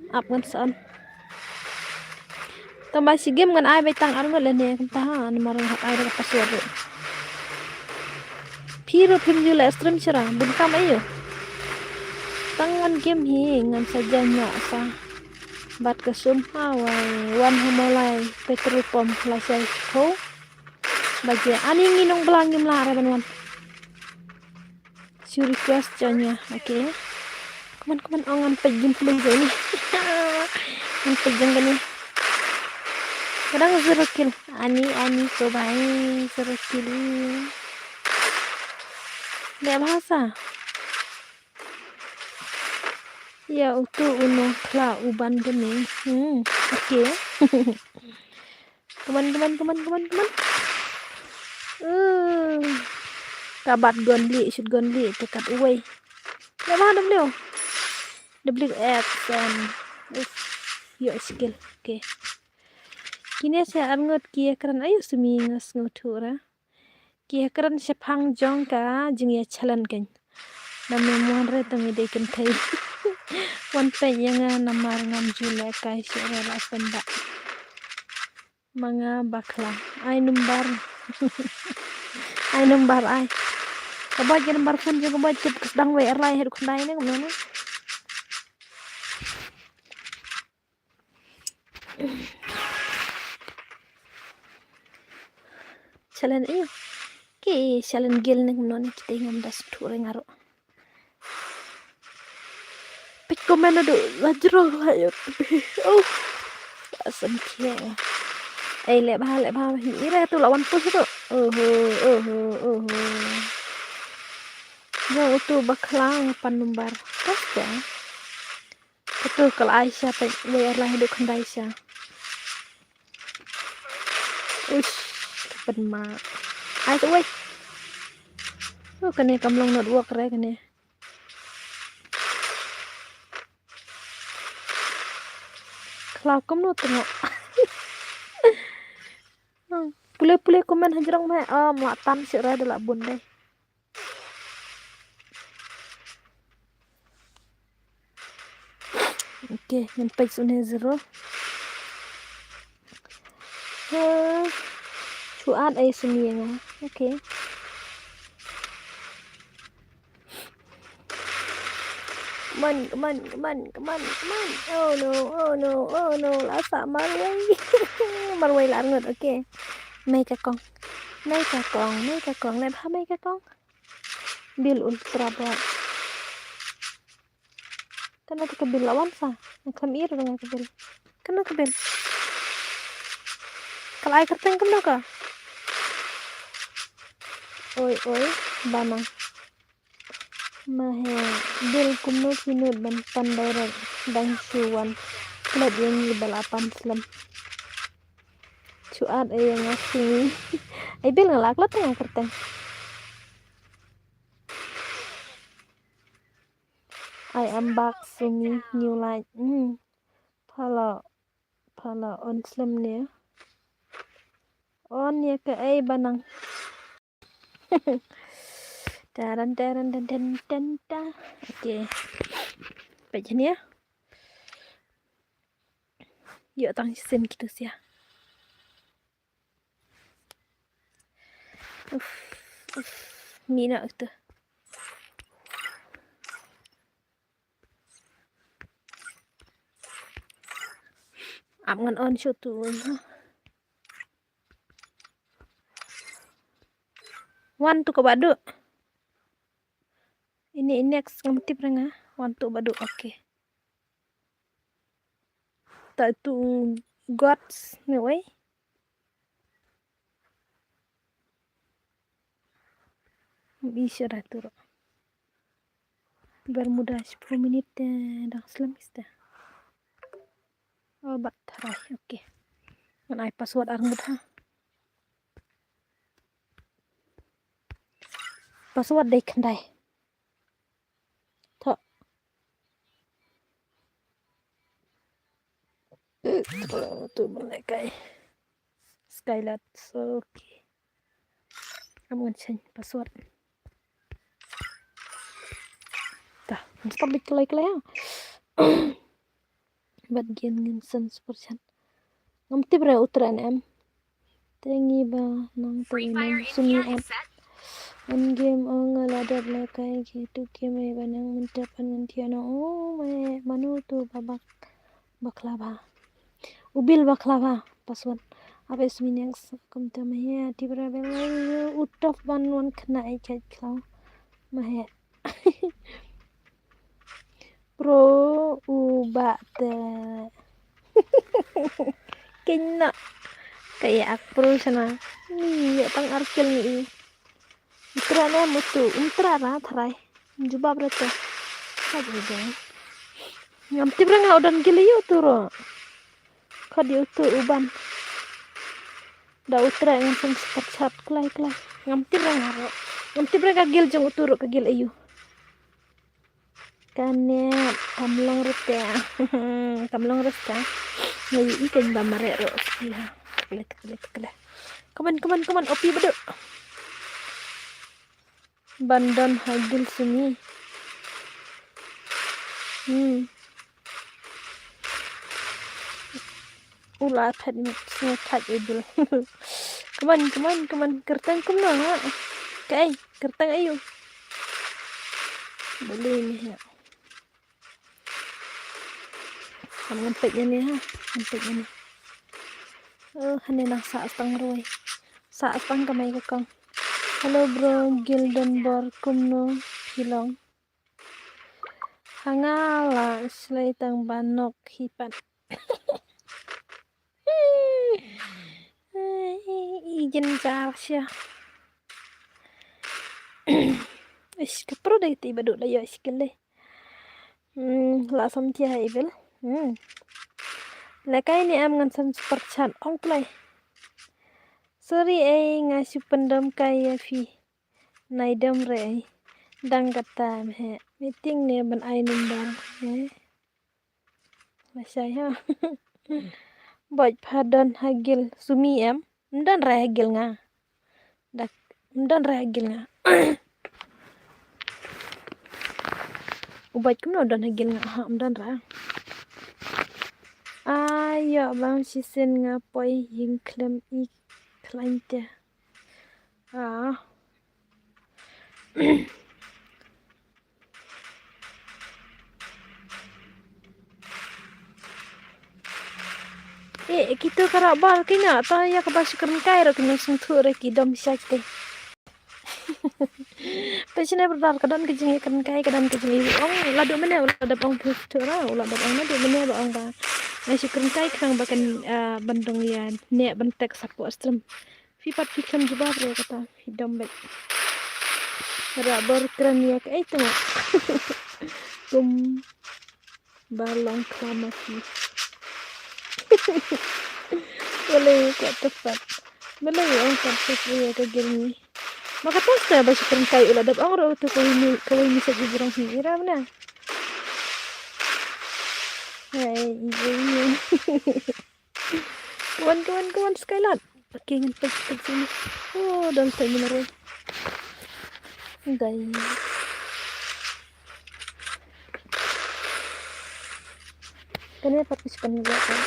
up ngan son tambah si game ngan ai betang ar ngan lene ta nomor hak ai da password piro pinjula stream chara bun kam ayo tangan game hi ngan sajanya sa bat kesum hawai wan homolai petrol pump lasai ko baje ani nginong belang game lara banwan si request janya okay kaman ongan pejim please ini ngan pejang gani kadang 0 kill ani so bai 0 kill le bahasa ya utu uno kla uban gani okay kaman kabat gonli shoot gonli tekat uway lama WX and yo skill okay kini saya angot kia keran ayo sumi ngas ngutura kia keran sepang jong ka jing ya chalan kan namme mon re tangi de kan thai wan pe yanga namar ngam jule kai sere la penda manga bakla ai numbar ai kabaj number phone jo kabaj chip sedang we lai head khandai ne ngomno chalan ayo ki chalan gel ne ngomno ne kita ngom das thore ngaro pik komen ado lajro ayo asam kia ai le ba ire tu lawan pus tu yo tu baklang pan numbar Basta. Betul kalau Aisyah bayar lah hidup kan Aisyah. Uish, kapan mak. Aisyah, weh. Oh, kene kamlong not work re kene. Kalau kamu not tengok. Pulih-pulih komen hajrang mah. Melatan sih ra adalah bun deh. Oke, sampai sini zero. Cuat ay sumia. Oke. Come on. Oh no. Lasa marway. Marway langot. Oke. May kakong. Nay pa may kakong. Bil ultra ba. Kana ka bil lawan sa. Kamir nga ka bil. Kana ka bil. Kalay kerteng kana ka. Oi, banang. Mahe bil kumno kinut ban pandairan dang suwan klub yang balapan slam cuat ay ngasih ay bil ngalaklat nga kerteng I am back sumi new light pala on slam ne on ya ke ay banang Taran. Oke. Baca nih ya. Yuk tangsin gitu sih ya. Mina itu. Amngan on show tuh. One tuh ke badu. Ini next ngamti pernah wantu badu oke. Tak itu gods nih way. Bisa dah turun. Bermuda 10 menit dah selam kita. Oh baterai oke. Ngan password armut ha. Password deh kendai. Tuh mereka Skylat oke. Kamu change password. Dah, stop like ya. Bagian nginsen sportsan. Ngamti bre utran em. Tengi ba nang tengi sumi app. An game ngaladar lakai gitu game ay banang mendapan ngantiana manu tu babak baklava. Ubil baklava password. Abis minyak kumta mahya tibra belai utaf banwan kena ikat klau mahya. Pro ubate kena kayak pro sana ni ya tang arkil ni utra na mutu utra ra tharai juba brata sabe dong ngam tibra nga udan gili yu turo khadi utu uban da utra ngam sen chat klai ngam tibra nga gil jong uturo ka gil ayu kane kamlong rute kamlong rute ngayu ikan bamare ro ya kele come on opi bedu bandan hagil sumi ulah tadi ngetat idul come on kertang kumno kai kertang ayu boleh nih ya kamu ngempetnya nih ngempetnya nih hane nang saat tang kamay kakang hello bro Gildan Bar kumno hilong hangala slay tang banok hipan ijen siya ish kapro dai ti badu layo iskele Lạ xong chia hay vel. Là cái này em ngan san super chat ong play. Sorry nga supendam kaya fi. Naidam re. Dang kata he. Meeting ne ban ai number. Masay ha. Boj padan hagil sumi em. Mdan ra hagil nga. Dak mdan ra hagil nga. Ubaj kum no dan hagil nga ha mdan ra. Ayo bang sisen nga poi yin klem I klante. Kita karak bal kena ta ya ka basukan kai ro kena sung thu re ki dom sakte. Pesine berdar kadan kejing kan kai kadan kejing ong ladu mene ladu ong thu ra ladu ong na de mene ba ong ba. Basukan kai khang ba kan bandung ya ne ban tek sapu astrum. Fi pat fi kan jubab re kata fi dom bet. Ra ber kran ya kai tu. Kum balong klama fi. Boleh kuat tepat. Boleh yang sampai saya ke gini. Maka pasti baju kerengkai ulah dap orang tu kalau ini saja burung hira mana. Hai ini. Kawan Skylat. Pakai dengan pagi sini. Oh dan saya benar. Guys. Kenapa participant juga kan?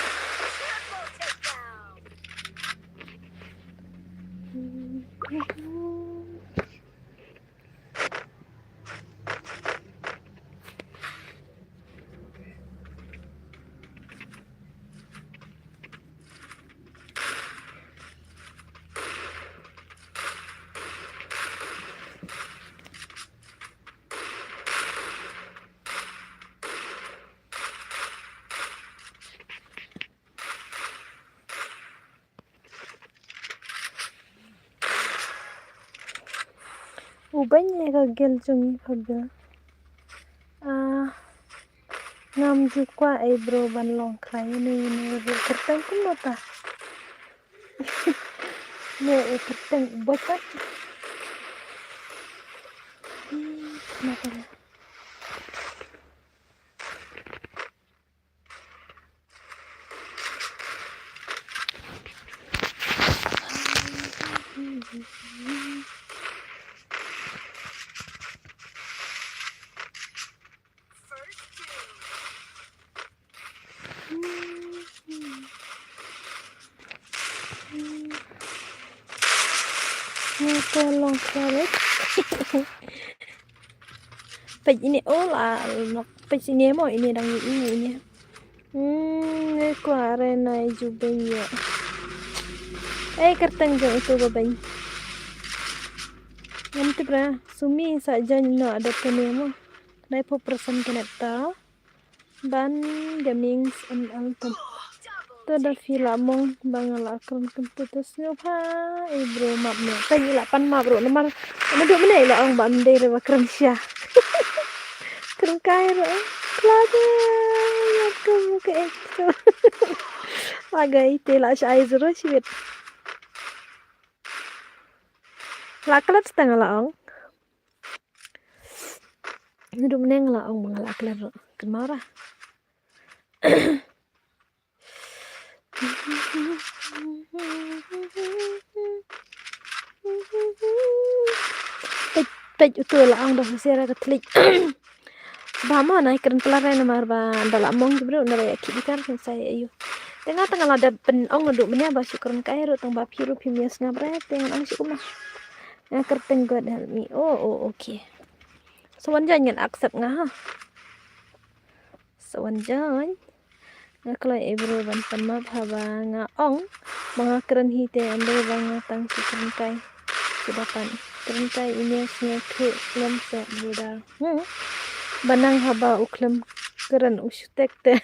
Ubahnya kagel jungi kagel. Ngam juga eyebrow ban long klay ini kertang pun nota. Ne kertang bocor. Kenapa ya? Long claret. Page ini lah page ini mo ini dang ini. Ini kuare na jubenya. Kertang jeng itu babany. Nanti bra sumi saja no ada penemo. Nai po person keneta. Ban gamings and alton. Tada fila mong bangala akron komputer pa bro map ne tanya 8 map bro nomor duk menai lah ang bandai re bakran sia keren kai ro klade ya ko ke ekto agai te la sai zero shit la klat setengah la ang duk menai la ang bangala klat ro kemara pej utul ang dah sera katlik bama naik keren pelare nomor ba dalam mong bro nara ya kibikar saya ayo tengah ada pen ong duk menya ba syukuran kairo tang ba piru pimias ngabret dengan ang syukur mah ya kerteng god help me okay sowan jangan accept nga ha sowan jangan nga kalau bro ban pemap haba nga ong mga keren hite ande bang tang syukuran kai sudapan keren kai ini snake lem se buda banang haba uklem keren usutek te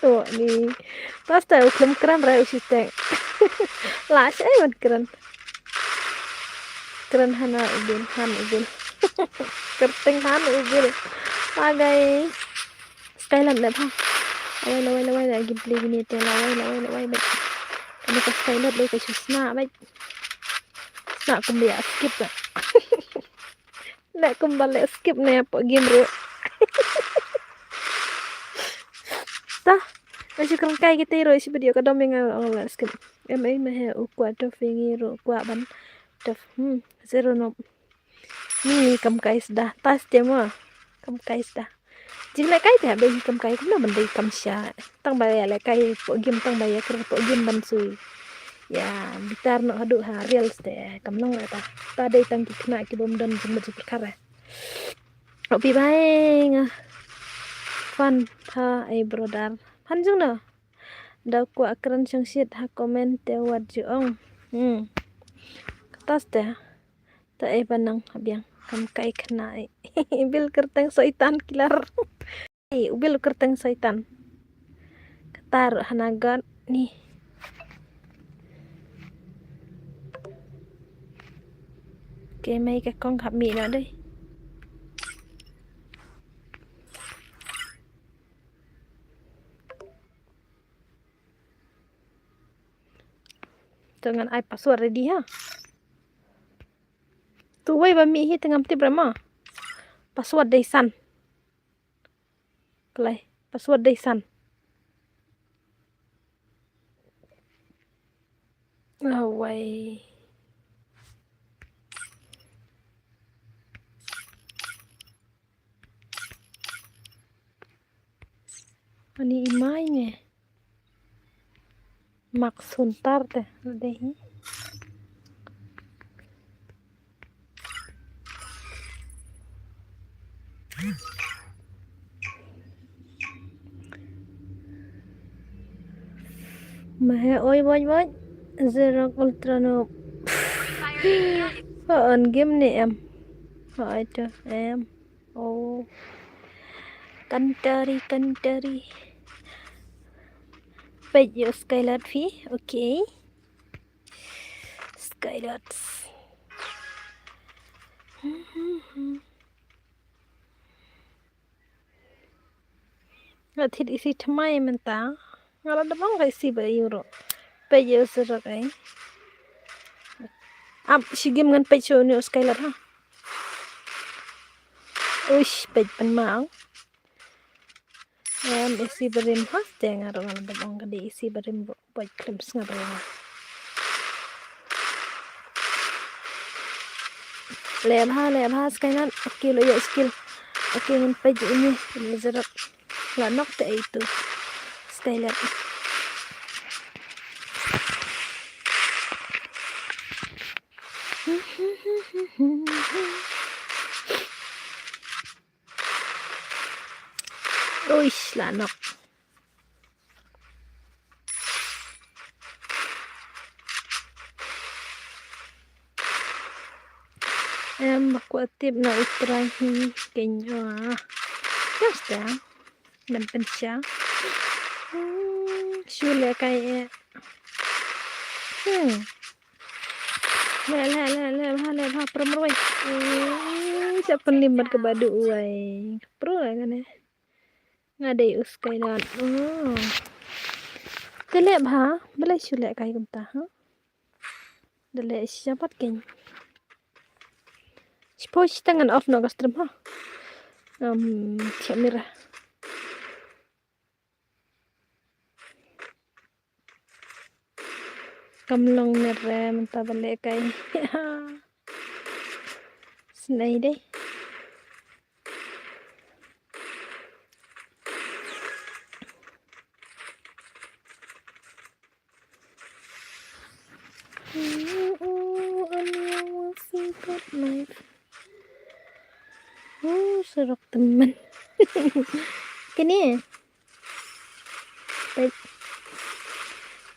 to ni pasta uklem keren ra usutek la sai ban keren hana ubin kerteng han ubin pagai Skyland le pa lawai lagi play gini te lawai baik kami ke Skyland le ke susna baik nak kumbia skip lah nak kembali skip nih apa game ro tah masih kurang kayak kita ro isi video kadang mengal skip em ấy mà hè u qua cho phi nghi ro qua ban taf zero no ni cầm cái dah tas dia mah cầm cái dah jing lại cái thì bên cầm cái cũng là mình đi cầm xa tăng bài lại cái bộ game tăng bài cái bộ game ban sui ya bitar no hadu ha reels de cầm long lại ta đây tăng kịch nại cái bom đần trong một perkara opi bae nga fun ha ai brodar hanjung no da ku akran sang sit ha comment te wat juong tas de ta ai banang abiang kam kai khnai bil kerteng saitan kilar ubil kerteng saitan ketar hanagan nih cái mấy cái con khắp mị nữa đây dengan ai password ready ha tu wai ba mi hi tengam ti brama password dei san play password dei san oh wai ani imai ne mak suntar teh deh mah oi boy zero ultra no on game ni em hỏi cho em oh kantari pay your Skylard fee okay Skylards thịt isi thamai menta ngala da bang kai si ba euro pay your sura kai ab sigim ngan pay show ni Skylard ha uish pay pan mau em isi berim has dengar ngala da bang ka di isi berim buat clips ngapain lem ha Skylard okay lo ya skill okay ngan pay ini zarat la nok te itu Skylard uish lanok em aku tip na utrai hi kenya basta man pensya shule kai le ha permroi siap penlimbat ke badu uai pro lah kan ngadai Skylard tele bha bele shule kai kumta ha dele siapat ken Spoch tangan off no gastrum ha kamera kamlong nere menta balik kai senai deh serok temen kini baik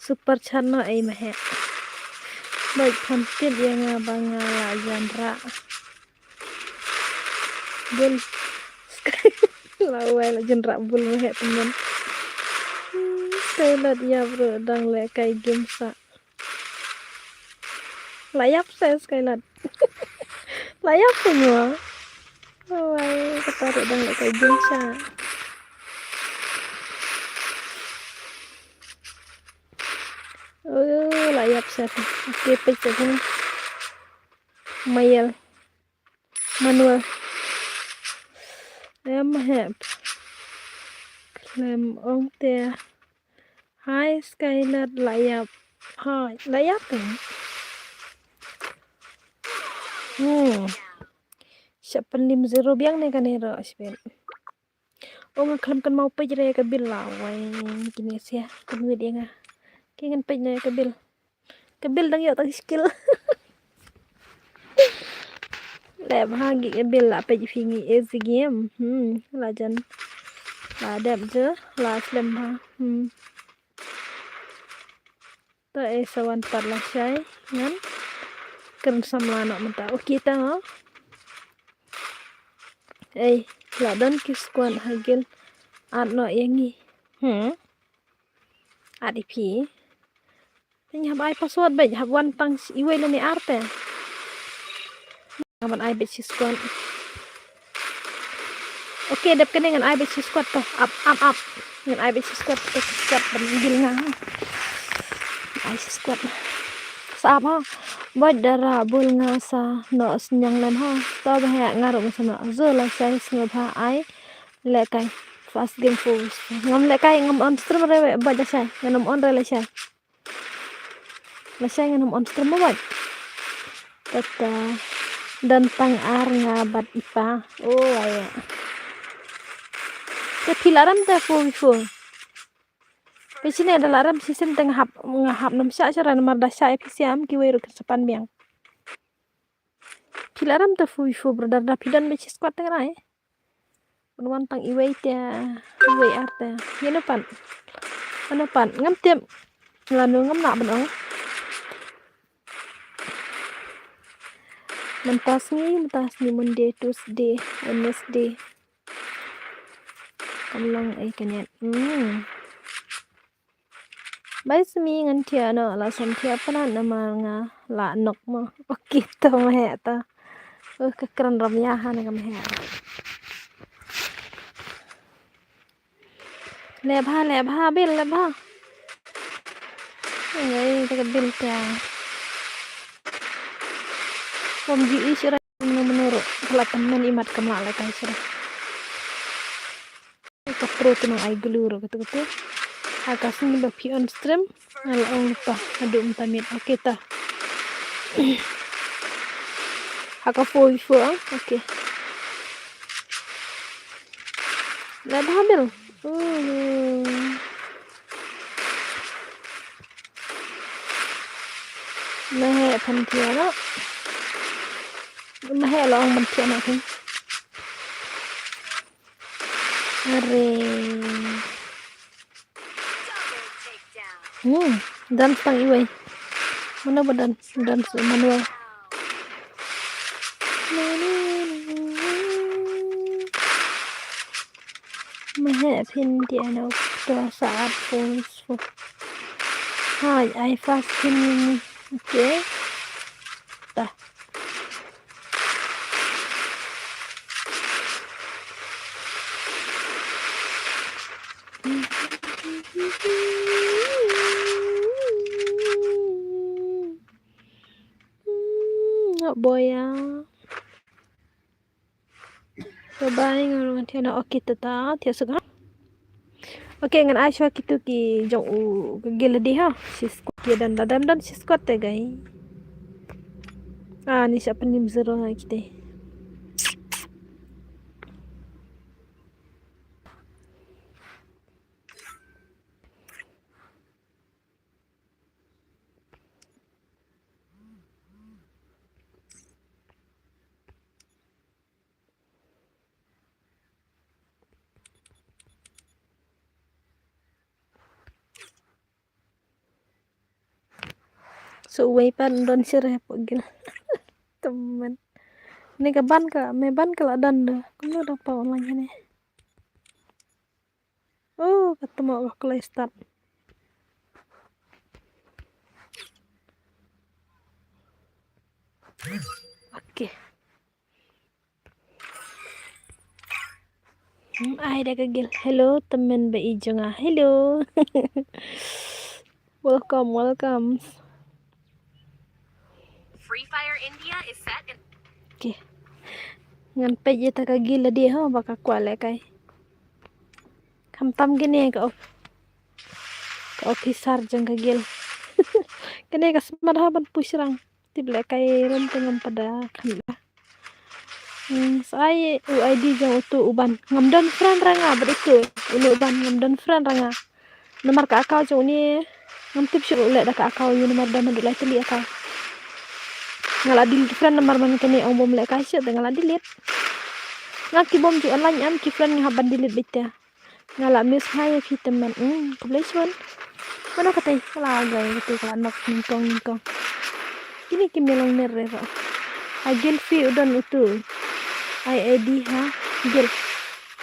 super channel ai mah baik content yang bangala genre bul lawai la genre bul mah temen Skylard ya bro dang le kai game sa layap saya Skylard layap semua oh ketarik dang le kai game sa Layap siapa? Oke, pecah sini. Mayel. Manual. Have. Clem on there. Hi, Skylar. Layap. Hi. Layap kan? Siapa lim zero biang nih kan hero aspen. Ngeklaim kan mau pej raya kabil lah. Wai, gini sih ya. Kan dia ngah. Kingan pej raya kabil. Kabil dang yuk tak skill. Lẹ hagi kabil lah pej fingi is game. Là chân. Là đẹp chứ. Là slim ha. Ta sawan par lah syai. Ngan. Kan samla nak menta. Oke ta ha. Là dan kiskuan hagil. Ad no yangi. Ad ipi. Ini hab ai password baik hab one tang iwe le ni arte. Aman ai bet squad. Oke, dap kene ngan ai bet squad to. Up. Ngan ai bet squad to squad bandil ngang. Ai squad. Saap ha. Boj dara bul ngasa no senyang len ha. To ba ha ngarung sana. Zo la sai ngop ha ai le kai. Fast game force. Ngam le kai ngam on stream re boj sai. Ngam on re le sai. Masay nga on stream mo ba? Tata dan pang ar nga bat ipa. Ay. Te pilaram ta fo. Pesine ada laram sistem teng hap nam sya cara namar dasya efisiam ki wero kesepan biang. Pilaram ta fo brother da pidan be squad teng rai. Penwan pang iwei ta iwei arte. Yeno pan. Ano pan ngam tiap lanu ngam nak benong. Mentas ni Monday, Tuesday, Wednesday. Kamlang ay kanyan. Bay semi ngan tia no la sam tia pana nama nga la nok mo. Oke to mahe ta. Kekeren ramyahan nga mahe. Lebha bil lebha. Ngai ta bil tia. Pom ji isra menurut kelatan men imat kemak la kai sira. Ka pro tu nang ai glur gitu. Akas ni ba pi on stream al on lupa adu tamit. Oke ta. Haka fo oke. Lebha bil. Mahe pantiana. Mahe lo ang mantiana kan. Are. Dan pang iway. Mana ba dan manual. Mahe pantiana to saat fo. Hai ai fast ini. Oke. Tah. Boy ya. Bye ngan tiana oke tata tia suka. Oke ngan Aisha kitu ki jong u gel di ha. Sis ki dan sis kuat te gai. Ni siapa nim zero ha kita. So way pan don sire pogil. Teman. Ini ke ban ka, me ban ka dan dah. Kamu udah pa online ni. Ketemu aku mulai start. Oke. Ai dah kegil. Hello teman Mbak Ijong. Hello. Welcome. Free Fire India is set in. Okay. Ngan peje ta ka gila dia ha baka kwale kai. Kam tam gini ka officer jang ka gil. Kene ka smart ha ban pusrang. Tible kai ram tengam pada khamla. Sai UID jang utu uban. Ngamdan friend ranga begitu. Ulu uban ngamdan friend ranga. Nomor ka akau jang ni ngam tip syuk le da ka akau yu nomor dan ndu lai teli akau. Ngala delete friend nomor man kene ong bom le ka syuk da ngala delete. Ngaki bom ju online am ki friend ngaban delete bita. Ngala miss hai fi teman. Kebleswan. Mana katai kala gay gitu kala nok ningkong. Kini kimelang merre ba. Agil fi udan utu. ID ha gil.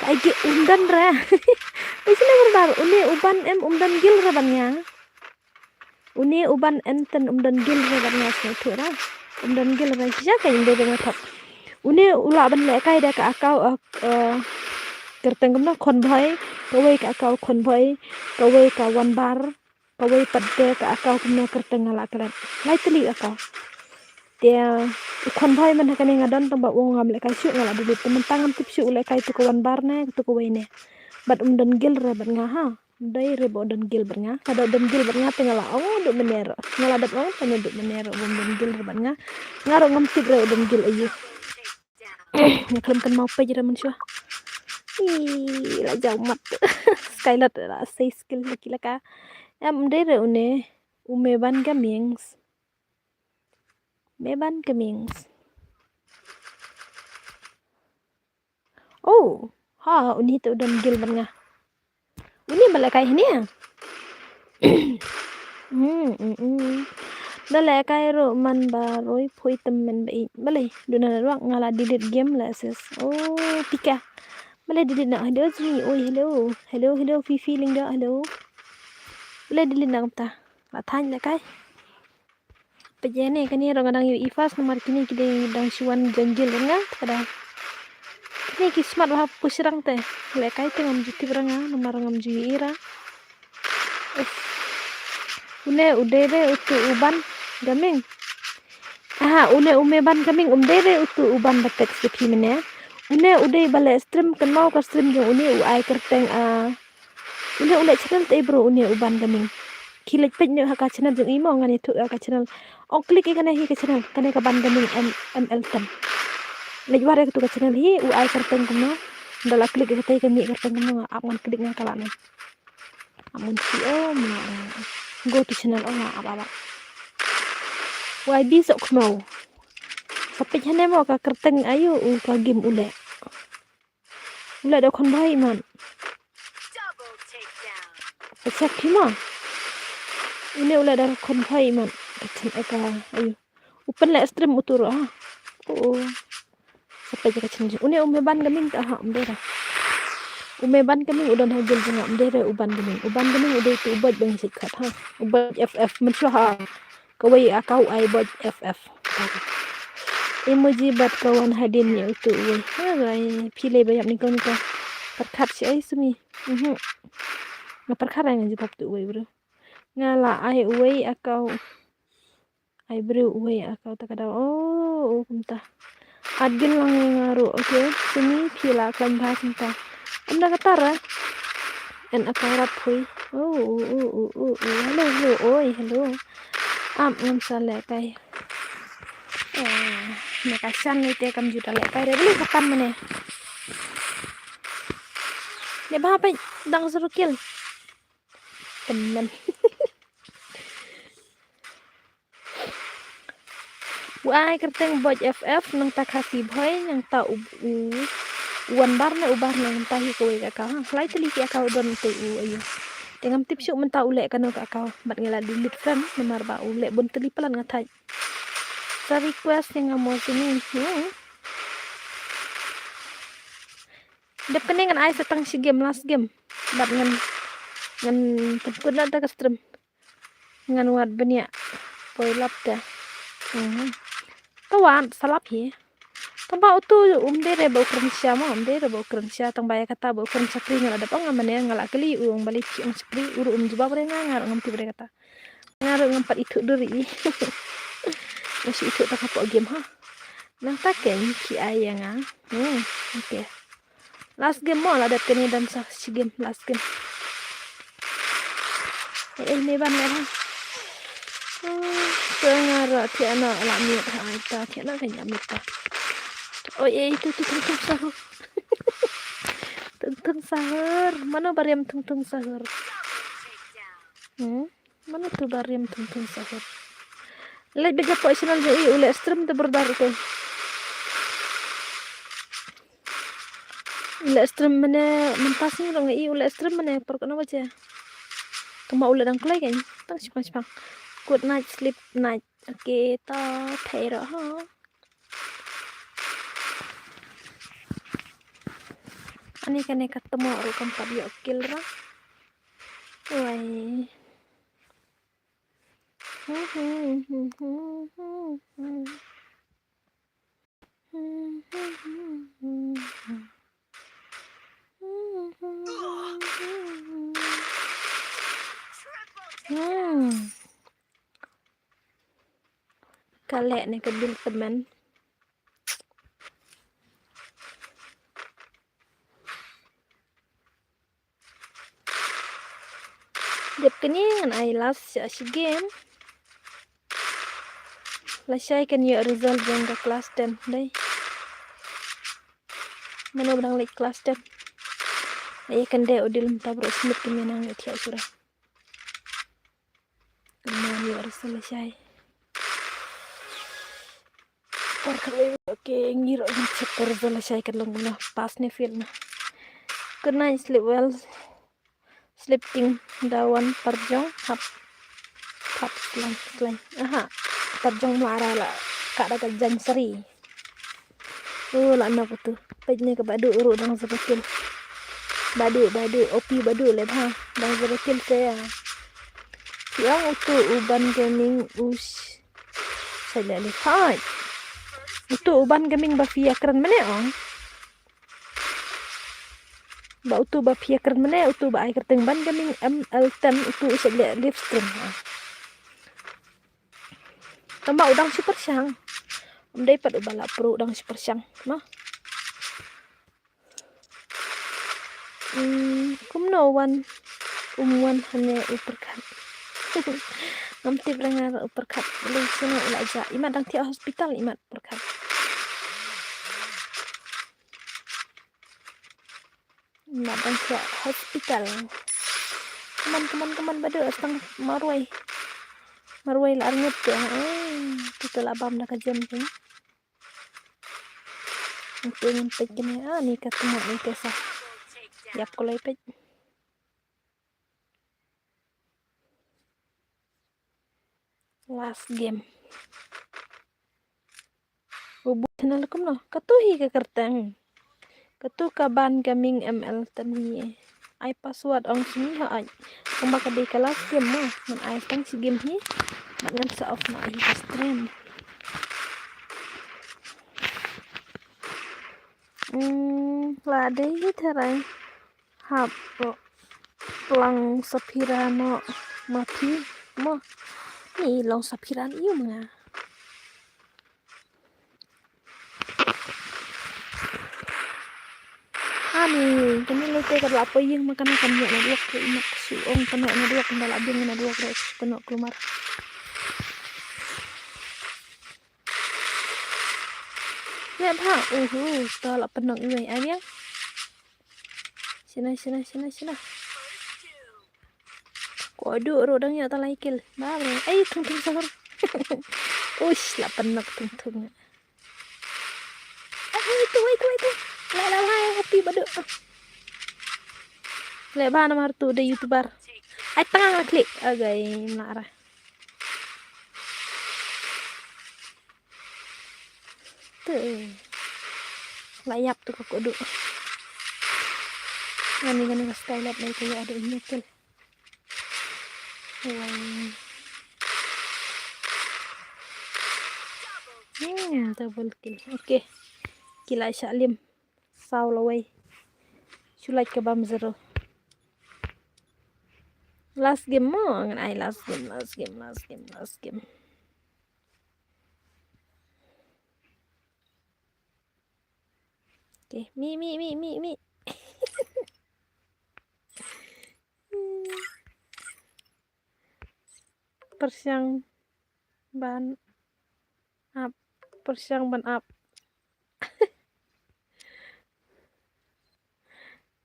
Agi undan ra. Isina berdar uni uban umdan gil ra bannya. Uni uban enten umdan gil ra bannya setu ra. Umdan gil ra sija kay inde dengan thap. Uni ula ban le kai da ka akau kerteng na kon bhai kawai ka akau kon bhai kawai ka wan bar kawai padde ka akau kumna kerteng ngala kran. Lai teli akau. Dia kon bhai man hakane ngadon tamba wong ngam le kai syuk ngala dulu temen tangan tip syuk le kai tu kawan bar ne tu kawai ne. Bat umdan gil ra bat nga ha. Dai re bo dan gil bat nga. Kada dan gil bat nga tengala duk menero. Ngala dat ong tanya duk menero umdan gil ra bat nga. Ngaro ngam tip re dan gil ayu. Ngaklam kan mau pejra man syua. La jauh mat. Skylat la say skill laki laka. Am dere une umeban gamings. Meban gamings. Oh, ha uni tu dan gil ban nga. Uni bala kai ni ah. Dale kai ro man baroi phoi temen bai. Bale duna ruak ngala delete game la sis. Oh, pika. Bale delete na hello Jimmy. Oi hello. Hello Fifi Linda hello. Bale delete na kamta. La than la kai. Pejene kani ro ngadang yu ifas nomor kini kide dang suan janjil nga kada. Kini ki smart wa pusrang te. Le kai te ngam juti branga nomor ngam ju ira. Une udere utu uban gaming. Une umeban gaming umdere utu uban batek sepi mene. Une ude bale stream kan mau ka stream jo une uai kerteng une ule channel te bro une uban gaming. Kilek pej ne ka channel jo imo ngani tu ka channel. On klik ikane hi ka channel kane ka ban gaming ML tam. Lej ware tu ka channel hi uai kerteng kono. Dala klik ka tai ka mi kerteng kono aman klik nga kala ne. Amun si go to channel apa. YB sok mau. Sampai channel mau ka kerteng ayu ka game ule. Ule da kon bhai man. Double takedown. Acak kima. Ini ule da kon bhai man. Kacen eka ayu. Open le stream utur ha. Oh. Sampai jaka channel. Une umeban gaming ta ha umdera. Umeban gaming udan hagil bunga umdera uban gaming. Uban gaming udah itu ubad bang sikat ha. Ubad FF mensyuha. Kawai akau ai bot FF. Emoji bat kawan hadin ya itu we. Hai pilih banyak nih kau. Perkat si ai sumi. Nggak perkara yang jawab tu we bro. Ngala ai we akau ai bro we akau tak ada. Oh kumta. Adil lang ngaru. Okay. Sumi pila kan bahas entah. Anda katara. En akarat hui. Hello. Oi hello. Ngam sale kai. Nakasan ni te kam juta le kai beli kapan mene. Ne ba pa dang surukil. Temen. Wai kerteng boj FF nang tak kasih boy yang tak uan bar ne ubah nang tahi kowe ka ha. Lai teli ki akau don te ayu. Dengan tip syuk mentau ulek kanu ka kau bat ngela delete friend nomor ba ulek bon teli pelan ngatai. Sa request yang mau sini. Dep kene ngan ai setang si game last game. Bat ngan tempun ada ke stream. Ngan wat benya. Boy lap dah. Kawan salap hi. Tamba utu umdere bau kerja mo umdere bau kerja tang baya kata bau kerja kri ngala dapang ngamane ngala kali uang balik ang skri uru jubab re ngar ngam tibre kata Ngaruh ngempat itu duri. Masih itu tak kapok game ha. Nang taken ki ayang ah. Okay. Last game mo lah dat kani dan sa si game last game. Ini ban lah. Pengarah tiana lah miut ha ita tiana kanya mita. Oh itu tung sahur. Tung sahur. Mana bariam tung sahur? Mana tu bariam tung sahur? Lebih japo isinal jadi ule stream tu berbaru tu. Ule stream mana mentasnya dong ule stream mana perkara aja. Kema ule dang kelai kan? Tang sipang. Good night, sleep night. Okay, ta thero ha. Ani kan ketemu orang keempat dia kill ra. Wai. Kalek nih kebil teman. Dep keningan ay last si game. Lasai kan ya result yang ke kelas 10 deh. Mana orang like kelas 10. Ay kan deh udil tabro smith kemenang ya tiap surah. Kemenang ya selesai. Oke, ngiro cek selesai kan long guna pas nih film. Good night, sleep well. Sleeping dawan perjong hap selain. Aha, perjong marah lah. Kak ada jan seri. Lah nak tu. Pejnya ke badu urut dang sebekil. Badu opi badu leh ha. Dang sebekil saya. Yang itu uban gaming saya lihat. Itu uban gaming bafia keren mana ong? Ba utu ba pia keren mana utu ba ai kerteng ban gaming ML10 utu saya live stream. Tambah udang super syang. Dapat ubala pro udang super syang. Mah. Kumnowan umuan hanya uppercut. Namti berengar uppercut. Lu sini ulaja. Imat dang tiap hospital imat uppercut. Imat dang tiap hospital. Keman badu astang marwai. Marwai lah arngut ya. Kita labam dah kejam tu. Untuk nyempet gini. Ni ketemu ni kesah. Yap ko lepet. Last game. Ubu channel ko no. Katuhi ka kertang. Katu kaban gaming ML tanwi. Ai password ong sini ha ai. Kamba ka di kelas game mo. Man ai tang si game ni. Man sa off na ai stream. Lah dai tarai. Hap lang sapirano mati mo. Ni long sapiran iyo mga. Ani, kami lete kada apa yang makan niya na duwak ko inak suong kano na duwak ang dalabing na duwak ko kano klumar. Lihat ha, tala penong iway ayang. Sina. Waduh, rodang ya talai kill. Baru, tung sahur. Ush, lah penak tung. Itu. Lah, happy badu. Lebar nomor tu de YouTuber. Ai tengah klik. Agai marah. Tuh. Layap tu kok duk. Ngani skylight na kayak ada ini kill. Double kill. Okay. Kila Shalim. Foul away. Sulai ke bam zero. Last game mo ngan ai last game. Okay, mi. Persiang ban up.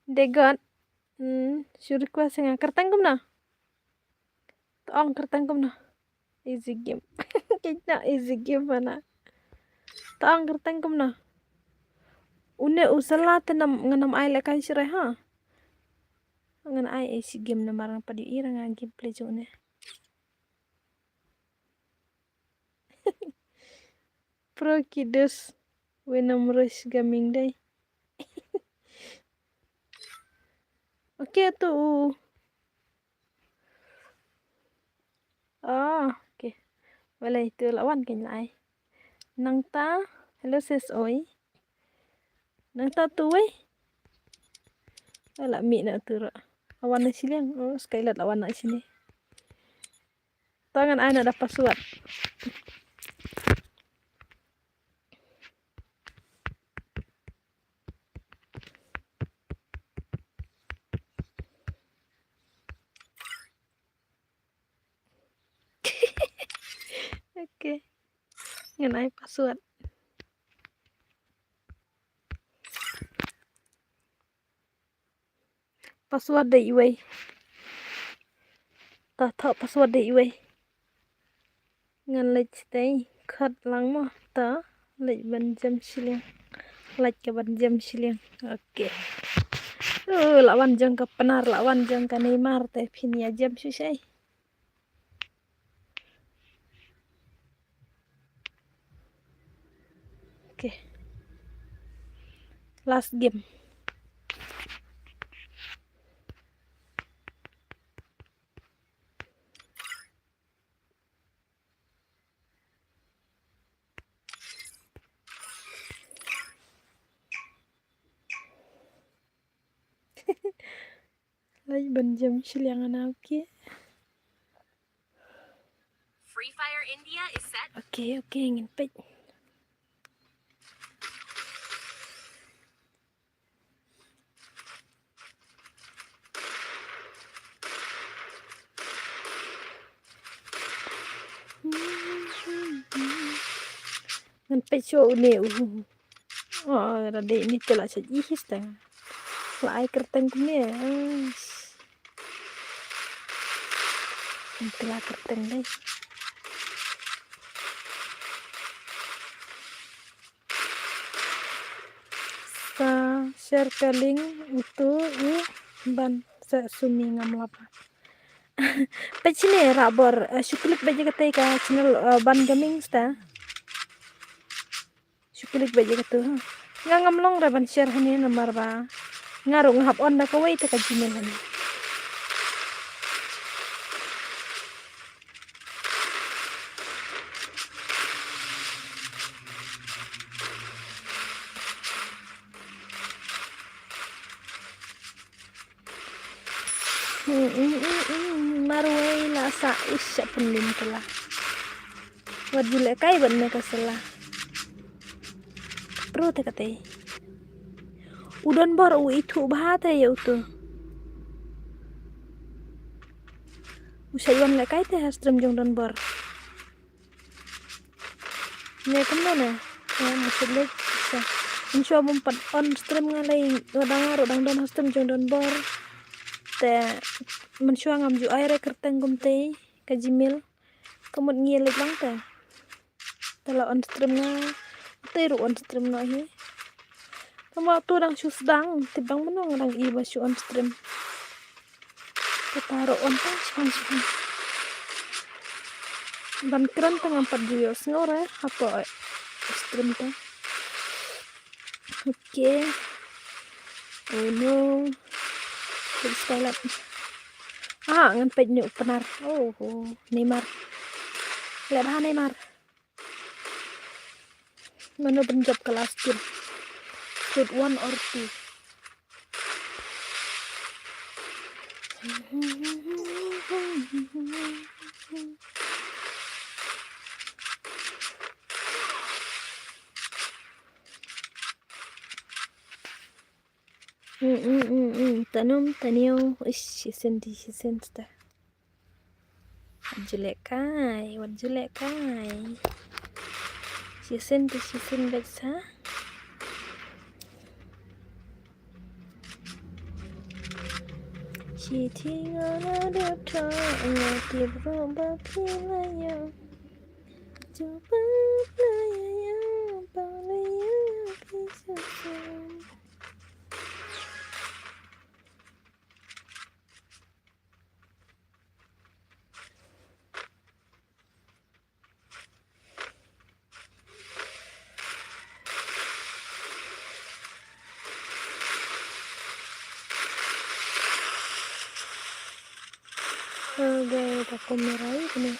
Degot. Should request nga kertangkum na. Toong kertangkum na. Easy game. Kayaknya easy game mana. Toong kertangkum na. Une usala tenam nganam ai la kai shirai ha. Ngan ai easy game na marang padi ira nga gameplay jone. Pro kidus wenam rush gaming day. Oke tuh. Oke. Wala itu lawan kanya ai. Nang ta, hello sis oi. Nang ta tuwe. Wala mi na turo. Lawan na siliang. Sekali lawan na sini. Tangan ai na dapat suat. Oke. Ngan ai password. Password deh iway. Ta password deh iway. Ngan lech tay khat lang mo ta lech ban jam shiliang. Lech ke ban jam shiliang. Oke. Lawan jang ke penar lawan jang ke Neymar teh pinya jam susai. Oke. Last game. Lagi ban jam shiliangan aku. Free Fire India is set. Oke, ingin pet. Ngan pet show ne. Rade ini telah sajihis tang. Lai kerteng kumnya. Telah kerteng deh. Share ke link itu ban sa sumi ngam lapa. Pecine rabor syuklik baje kata ka channel ban gaming sta. Syuklik baje kata. Ngam long ra ban share hani nomor ba. Ngaru ngahap on da ka wait ka Gmail hani. Marway la sa isya penlim telah. Wajile kai ban me kasela. Pro te kate. Udon bor itu bahata ya utu. Usaiwan le kai te stream jong don bor. Ne kemana? Ya musuh sa. Insya Allah on stream ngalai rodang don stream jong don bor. Te mensua ngam ju aire kerteng gumte ka Gmail. Kamut ngilik lang te. Tala on stream nga te ru on stream no hi. Kamu tu dang shus dang tibang menong dang iba shu on stream. Ketaro on ta span. Ban keren tengah 4 views ngore apa stream ta. Oke. Oh no. Sekali ngan page ni penar. Neymar. Lihat Neymar. Mana penjab kelas game. Shoot 1 or 2. Tanum taniu, sisen sta. Jelek kai, Sisen baca. Cheating on other time, dia berubah pilihan. Coba pilihan, pilihan kisah. Gaya aku merai ini.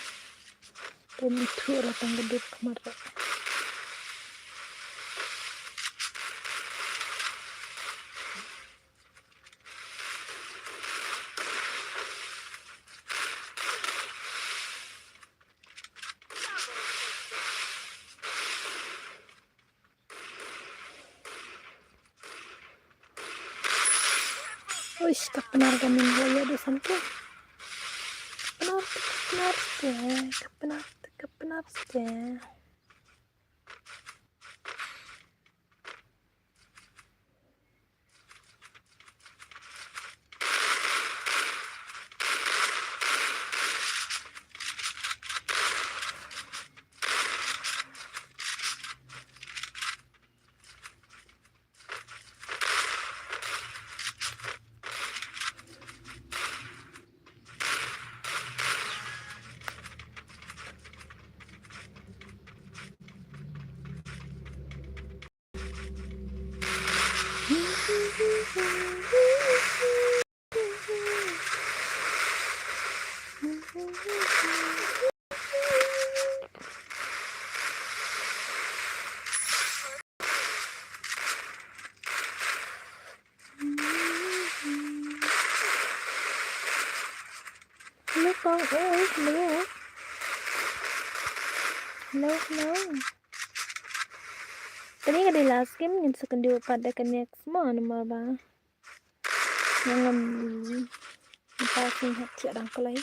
Itu datang gedut kemarin. Wih, kepenarkan yang di sana. Kepenar. Hello con ơi, hello. Tadi kan di last game yang sekendi pada connect semua nama ba. Yang passing hati orang kelai.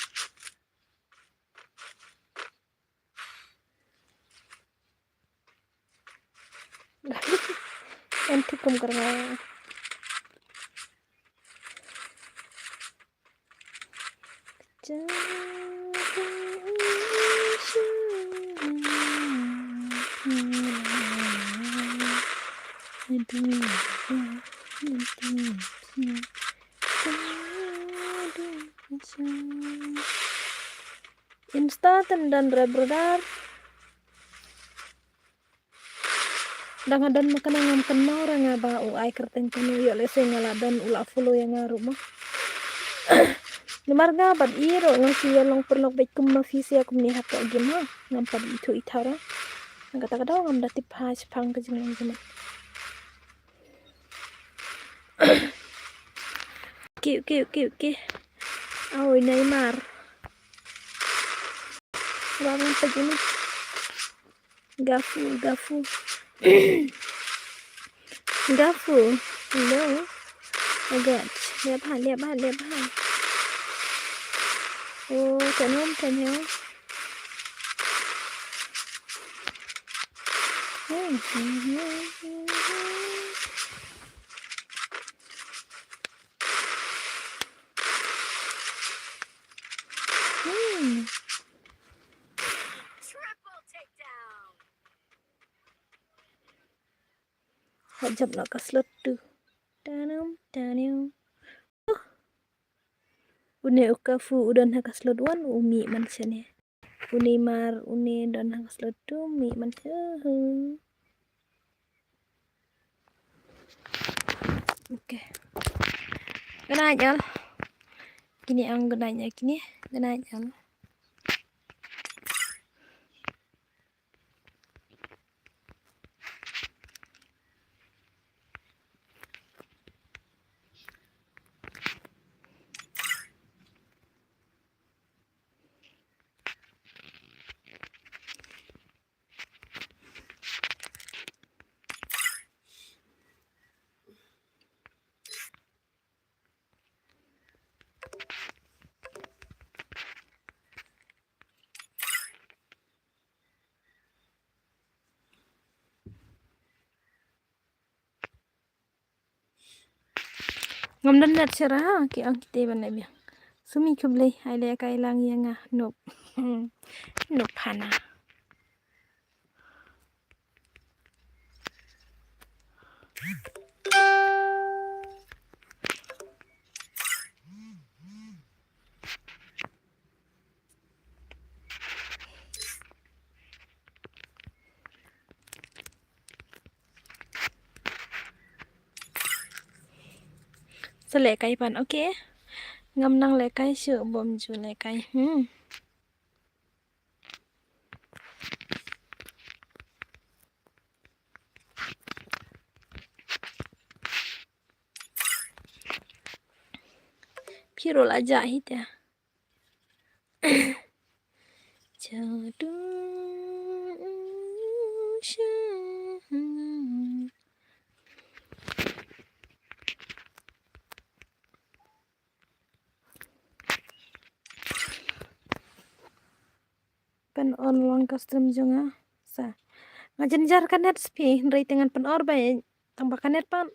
Nanti kum karena Instan dan rebrodar dan makanan yang kenal orang ngaba ai kerteng kanu yo lese ngaladan ula follow yang ngaruh mah Nimarga bad iro ngasi long perlok bet kum mafisi aku ni hak gimah ngampad itu itara kata-kata ngam dati pas pang ke jeneng jeneng Oke. Oh, Neymar. Bangun pagi ini. Gafu. Hello. Agak. Lihat hal. Oh, tanyong. Triple takedown. Hajab nak kaslot tu. Tanam. Une ukafu udan hakaslot wan umi mansane. Neymar dan hakaslot tu mi mansane. Oke. Gana aja. Gini ang gananya gini. Gana aja. ngam dan net sera ki ang kite ban na biang sumi kublai ai le kai lang yang nop nop hana sele kai pan okay ngam nang le kai shu bom ju le kai Pirol aja hita jadu pen on long custom junga sa ngajen jar kanet spi ndai tengan pen or bay tambah kanet pan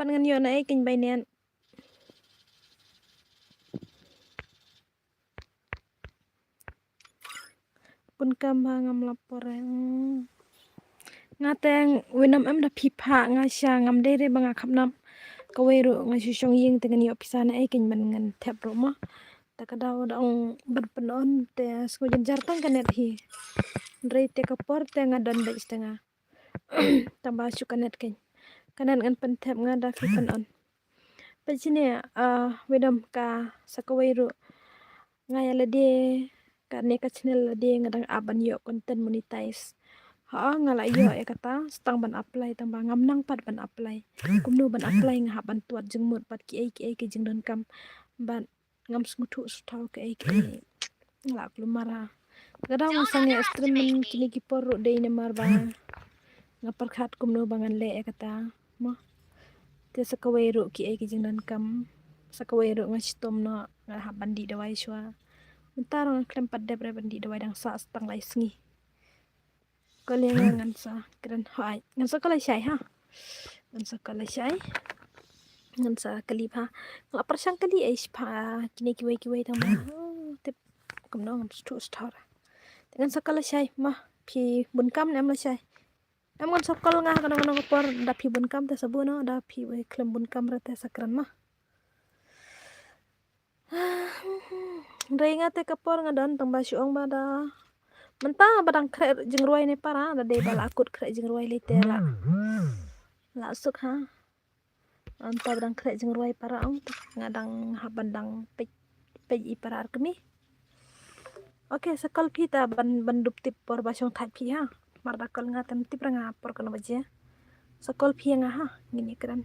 ngan yo na king bay nen pun kam ngam lapor ngateng winam em da pipa ngasya ngam dere banga khapnam kaweru ngasu shong ying tengan yo pisana king ban ngan tap roma takadaw daong berpenon te sko jar tang kanet hi ndai te kapor te ngadon bay istanga tambah su kanet ken kanan ngan pen tap ngada fi penon pajine wedam ka sakaweru ngaya de ka neka channel de ngadang aban yo content monetize ngala yo kata stang ban apply tang ba ngam nang pat ban apply kumnu ban apply nga ban tuat jengmut pat ki ai ke jeng don kam ban ngam smutu stau ke ai ngala klumara gadang sange streaming kini ki porro de ne mar ba ngapar khat kumnu bangan le kata mo te sakaweru ki ai ke jeng don kam sakaweru ngastom no nga bandi dawai shwa Mentarong klem padde bre bandi dawai dang sa stang lai sngi ngan sa keren hai ngan sa kala syai ha ngan sa kala syai ngan sa kali ha ngla persang kali ai spa kini kiwai tang ba tip kum no ngam stu star ngan sa kala syai mah phi bun kam nam la syai am ngan sa kal nga kana ngana por da phi bun kam ta sabu no da phi we klem bun kam ra ta sakran mah Ringa te kapor ngadon tang ba syong ba da menta badang kre jeng ruai ne para da de bala akut kre jeng ruai le te la suk ha anta badang kre jeng ruai para ong ngadang habandang pe i para kemi oke sakal phi ta ban dup tip por ba syong thai phi ha mar da kal nga tem tip ranga por kana baje sakal phi nga ha ngini kran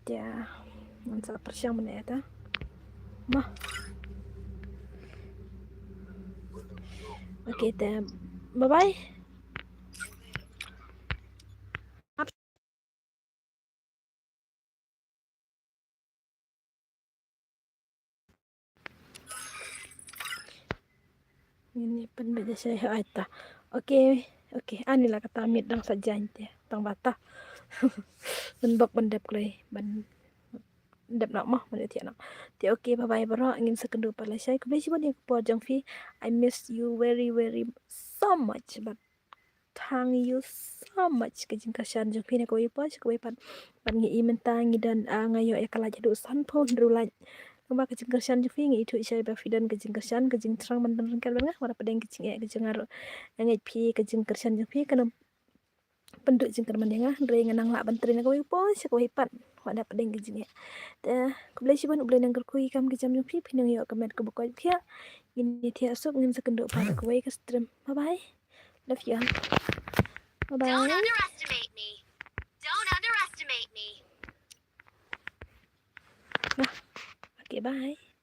ya ngan sa persyang mene ta mah okay then bye bye ini pen baca saya aita okay anila kata mit dang saja inte tang bata ben bak bendep klei ban dep nak mah ban ti nak ti okay bye bye bro ingin sekendu pala saya ku besi bani po jang fi I miss you very so much but thank you so much kajing kasan jang fi ne ko ipa ko ipan ban ngi imenta ngi dan ngayo e kala jadu san po ndrulan Kamba kajing kersian ju fingi itu isai ba fidan kajing kersian kajing terang bantan rengkel banga wala padeng kajing kajing aro ngai pi kajing kersian ju fi kana penduk jing kerman denga ndre nganang la bantrin ko po se ko hipat wala padeng kajing ta kublai siban ublai nang kui kam kajam ju fi pinang yo kamet ko bokoi khia ini tia sok ngin sekendo pa ko wai ka stream bye bye love you bye Don't bye underestimate me. Don't underestimate me. okay bye